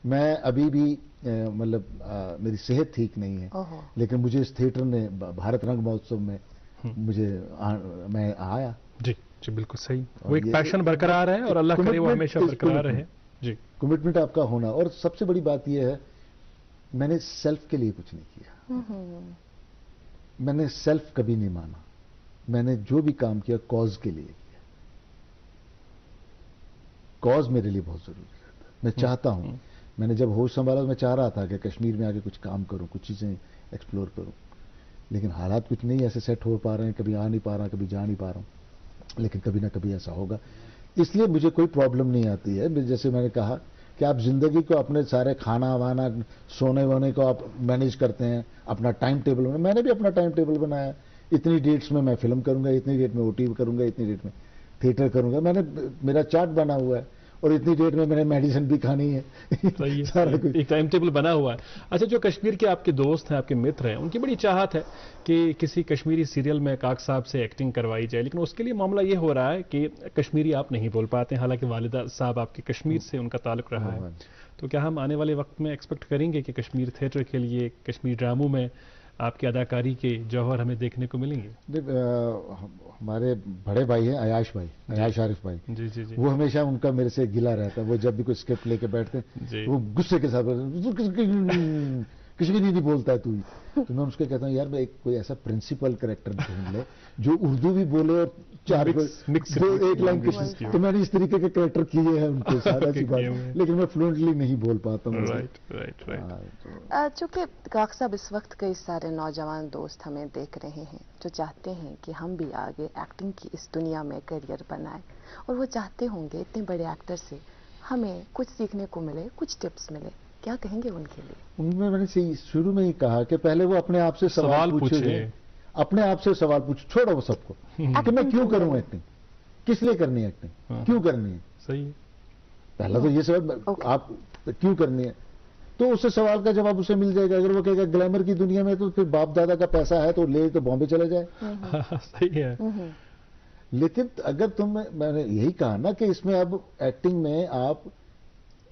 मैं अभी भी मतलब मेरी सेहत ठीक नहीं है, लेकिन मुझे इस थिएटर ने भारत रंग महोत्सव में मैं आया। जी जी, बिल्कुल सही। वो एक पैशन बरकरार है और अल्लाह करे वो हमेशा बरकरार रहे। जी, कमिटमेंट आपका होना। और सबसे बड़ी बात यह है, मैंने सेल्फ के लिए कुछ नहीं किया। मैंने सेल्फ कभी नहीं माना। मैंने जो भी काम किया कॉज के लिए किया। कॉज मेरे लिए बहुत जरूरी है। मैं चाहता हूं, मैंने जब होश संभाला, मैं चाह रहा था कि कश्मीर में आके कुछ काम करूं, कुछ चीजें एक्सप्लोर करूं, लेकिन हालात कुछ नहीं ऐसे सेट हो पा रहे हैं। कभी आ नहीं पा रहा, कभी जा नहीं पा रहा हूं, लेकिन कभी ना कभी ऐसा होगा। इसलिए मुझे कोई प्रॉब्लम नहीं आती है। जैसे मैंने कहा कि आप जिंदगी को अपने सारे खाना वाना, सोने वोने को आप मैनेज करते हैं, अपना टाइम टेबल बनाया। मैंने भी अपना टाइम टेबल बनाया, इतनी डेट्स में मैं फिल्म करूंगा, इतनी डेट में ओटीटी करूंगा, इतनी डेट में थिएटर करूंगा। मेरा चार्ट बना हुआ है। और इतनी डेट में मैंने मेडिसिन भी खानी है। सही है, सारा कुछ एक टाइम टेबल बना हुआ है। अच्छा, जो कश्मीर के आपके दोस्त हैं, आपके मित्र हैं, उनकी बड़ी चाहत है कि किसी कश्मीरी सीरियल में काक साहब से एक्टिंग करवाई जाए, लेकिन उसके लिए मामला ये हो रहा है कि कश्मीरी आप नहीं बोल पाते, हालांकि वालिदा साहब आपके कश्मीर से उनका ताल्लुक रहा है। तो क्या हम आने वाले वक्त में एक्सपेक्ट करेंगे कि कश्मीर थिएटर के लिए, कश्मीर ड्रामों में आपकी अदाकारी के जौहर हमें देखने को मिलेंगे? हमारे बड़े भाई हैं अयाश भाई, अयाश आरिफ भाई जी जी जी, वो हमेशा उनका मेरे से गिला रहता है। वो जब भी कोई स्क्रिप्ट लेके बैठते हैं वो गुस्से के साथ कश्मीरी नहीं बोलता है तू। तो मैं उसको कहता हूँ यार मैं कोई ऐसा प्रिंसिपल कैरेक्टर ढूंढ ले जो उर्दू भी बोले और चार एक लाइन कश्मीरी। तो मैंने इस तरीके के कैरेक्टर किए हैं उनके साथ, ऐसी बात, लेकिन मैं फ्लुएंटली नहीं बोल पाता हूँ। राइट। चूंकि काक साहब इस वक्त कई सारे नौजवान दोस्त हमें देख रहे हैं जो चाहते हैं कि हम भी आगे एक्टिंग की इस दुनिया में करियर बनाएं, और वो चाहते होंगे इतने बड़े एक्टर से हमें कुछ सीखने को मिले, कुछ टिप्स मिले, क्या कहेंगे उनके लिए? उनमें मैंने शुरू में ही कहा कि पहले वो अपने आप से सवाल पूछे, अपने आप से सवाल पूछ, छोड़ो वो सबको कि मैं क्यों करूं एक्टिंग, किस लिए करनी है एक्टिंग, क्यों करनी है। सही है, पहला तो ये सवाल आप क्यों करनी है, तो उससे सवाल का जवाब उसे मिल जाएगा। अगर वो कहेगा ग्लैमर की दुनिया में तो फिर बाप दादा का पैसा है तो ले तो बॉम्बे चले जाए। सही है। लेकिन अगर मैंने यही कहा ना कि इसमें अब एक्टिंग में आप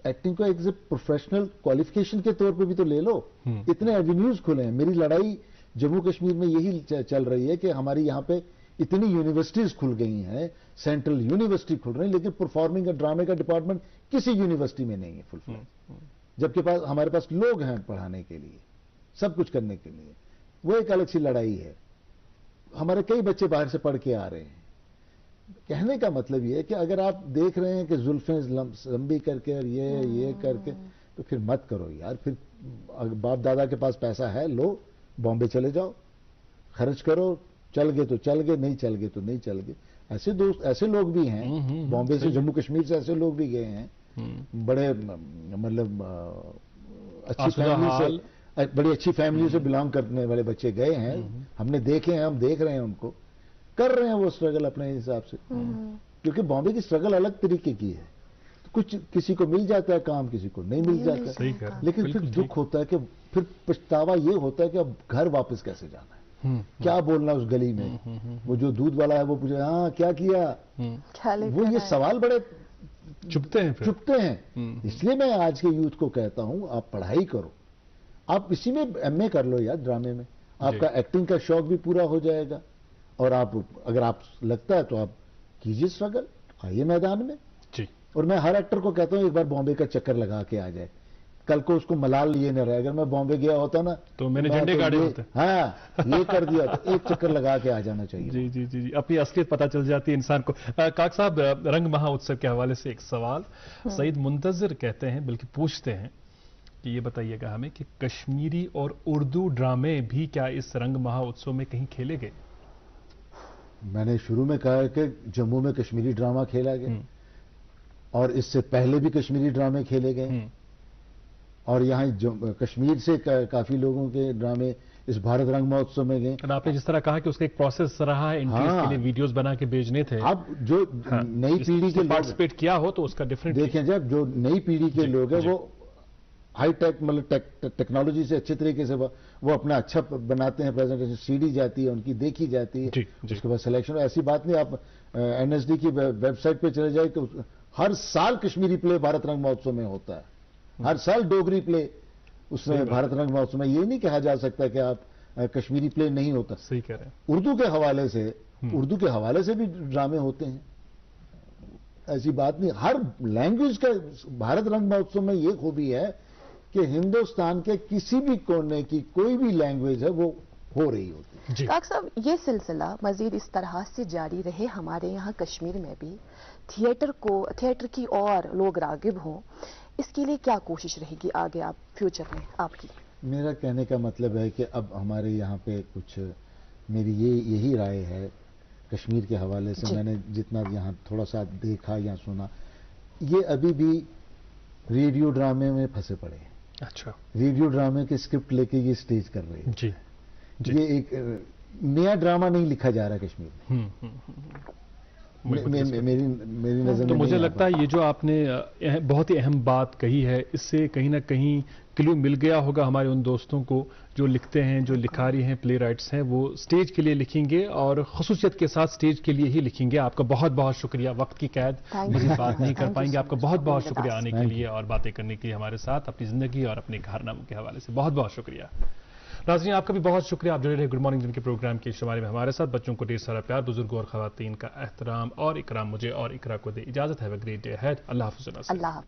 एक्टिंग को एक प्रोफेशनल क्वालिफिकेशन के तौर पे भी तो ले लो। इतने एवेन्यूज खुले हैं। मेरी लड़ाई जम्मू कश्मीर में यही चल रही है कि हमारी यहाँ पे इतनी यूनिवर्सिटीज खुल गई हैं, सेंट्रल यूनिवर्सिटी खुल रही है, लेकिन परफॉर्मिंग और ड्रामे का डिपार्टमेंट किसी यूनिवर्सिटी में नहीं है फुल फ्लैश। जबकि हमारे पास लोग हैं पढ़ाने के लिए, सब कुछ करने के लिए। वो एक अलग सी लड़ाई है। हमारे कई बच्चे बाहर से पढ़ के आ रहे हैं। कहने का मतलब ये है कि अगर आप देख रहे हैं कि जुल्फें लंबी करके और ये करके, तो फिर मत करो यार। फिर बाप दादा के पास पैसा है, लो बॉम्बे चले जाओ, खर्च करो, चल गए तो चल गए, नहीं चल गए तो नहीं चल गए। ऐसे दोस्त, ऐसे लोग भी हैं बॉम्बे से, जम्मू कश्मीर से ऐसे लोग भी गए हैं, बड़े मतलब अच्छी फैमिली से, बड़ी अच्छी फैमिली से बिलोंग करने वाले बच्चे गए हैं। हमने देखे हैं, हम देख रहे हैं, उनको कर रहे हैं वो स्ट्रगल अपने हिसाब से। क्योंकि बॉम्बे की स्ट्रगल अलग तरीके की है। तो कुछ किसी को मिल जाता है काम, किसी को नहीं मिल जाता। लेकिन फिर दुख होता है कि फिर पछतावा ये होता है कि अब घर वापस कैसे जाना है, क्या बोलना उस गली में। वो जो दूध वाला है वो पूछे हाँ क्या किया, वो ये सवाल बड़े चुभते हैं। इसलिए मैं आज के यूथ को कहता हूं आप पढ़ाई करो, आप इसी में एमए कर लो यार, ड्रामे में। आपका एक्टिंग का शौक भी पूरा हो जाएगा। और आप अगर आप लगता है तो आप कीजिए स्ट्रगल, आइए मैदान में जी। और मैं हर एक्टर को कहता हूं एक बार बॉम्बे का चक्कर लगा के आ जाए। कल को उसको मलाल लिए न रहे। अगर मैं बॉम्बे गया होता ना तो मैंने झंडे गाड़े होते। हाँ, ये कर दिया तो एक चक्कर लगा के आ जाना चाहिए। जी जी जी जी, अपनी असलियत पता चल जाती है इंसान को। काक साहब, रंग महोत्सव के हवाले से एक सवाल सईद मुंतजिर कहते हैं, बल्कि पूछते हैं कि ये बताइएगा हमें कि कश्मीरी और उर्दू ड्रामे भी क्या इस रंग महोत्सव में कहीं खेले गए? मैंने शुरू में कहा कि जम्मू में कश्मीरी ड्रामा खेला गया और इससे पहले भी कश्मीरी ड्रामे खेले गए। और यहाँ कश्मीर से काफी लोगों के ड्रामे इस भारत रंग महोत्सव में गए। और आपने जिस तरह कहा कि उसका एक प्रोसेस रहा है, इंटरेस्ट के लिए वीडियोस बना के भेजने थे। अब जो नई पीढ़ी के पार्टिसिपेट किया हो तो उसका डिफरेंट देखें, जब जो नई पीढ़ी के लोग हैं वो हाई टेक मतलब टेक्नोलॉजी से अच्छे तरीके से वो अपना अच्छा बनाते हैं प्रेजेंटेशन, सीडी जाती है उनकी, देखी जाती है, उसके बाद सिलेक्शन। ऐसी बात नहीं, आप एनएसडी की वेबसाइट पे चले जाए तो हर साल कश्मीरी प्ले भारत रंग महोत्सव में होता है, हर साल डोगरी प्ले उसमें भारत रंग महोत्सव में। ये नहीं कहा जा सकता कि आप कश्मीरी प्ले नहीं होता। सही कह रहे हैं। उर्दू के हवाले से भी ड्रामे होते हैं, ऐसी बात नहीं। हर लैंग्वेज का भारत रंग महोत्सव में ये खूबी है कि हिंदुस्तान के किसी भी कोने की कोई भी लैंग्वेज है वो हो रही होती है। काक साहब, ये सिलसिला मजीद इस तरह से जारी रहे हमारे यहाँ कश्मीर में भी, थिएटर की और लोग रागिब हों, इसके लिए क्या कोशिश रहेगी आगे आप फ्यूचर में आपकी? मेरा कहने का मतलब है कि अब हमारे यहाँ पे कुछ, मेरी यही राय है कश्मीर के हवाले से, मैंने जितना यहाँ थोड़ा सा देखा या सुना, ये अभी भी रेडियो ड्रामे में फंसे पड़े हैं। अच्छा, रेडियो ड्रामे के स्क्रिप्ट लेके ये स्टेज कर रहे हैं। जी, जी। ये एक नया ड्रामा नहीं लिखा जा रहा कश्मीर में। मेरी नजर तो में मुझे लगता है ये जो आपने बहुत ही अहम बात कही है, इससे कहीं ना कहीं क्लू मिल गया होगा हमारे उन दोस्तों को जो लिखते हैं, जो लिखारी हैं, प्ले राइट्स हैं, वो स्टेज के लिए लिखेंगे और खसूसियत के साथ स्टेज के लिए ही लिखेंगे। आपका बहुत बहुत शुक्रिया, वक्त की कैद मज़ीद बात नहीं कर पाएंगे। आपका बहुत बहुत शुक्रिया आने के लिए और बातें करने के लिए हमारे साथ, अपनी ज़िंदगी और अपने कारनामों के हवाले से बहुत बहुत शुक्रिया। नाज़रीन, आपका भी बहुत शुक्रिया, आप जुड़े रहे गुड मॉर्निंग जिनके प्रोग्राम के शुमारे में हमारे साथ। बच्चों को ढेर सारा प्यार, बुजुर्गों और खवातीन का एहतराम और इकराम मुझे और इकरा को दे इजाज़त है। Have a great day ahead. Allah हाफ़िज़। अल्लाह।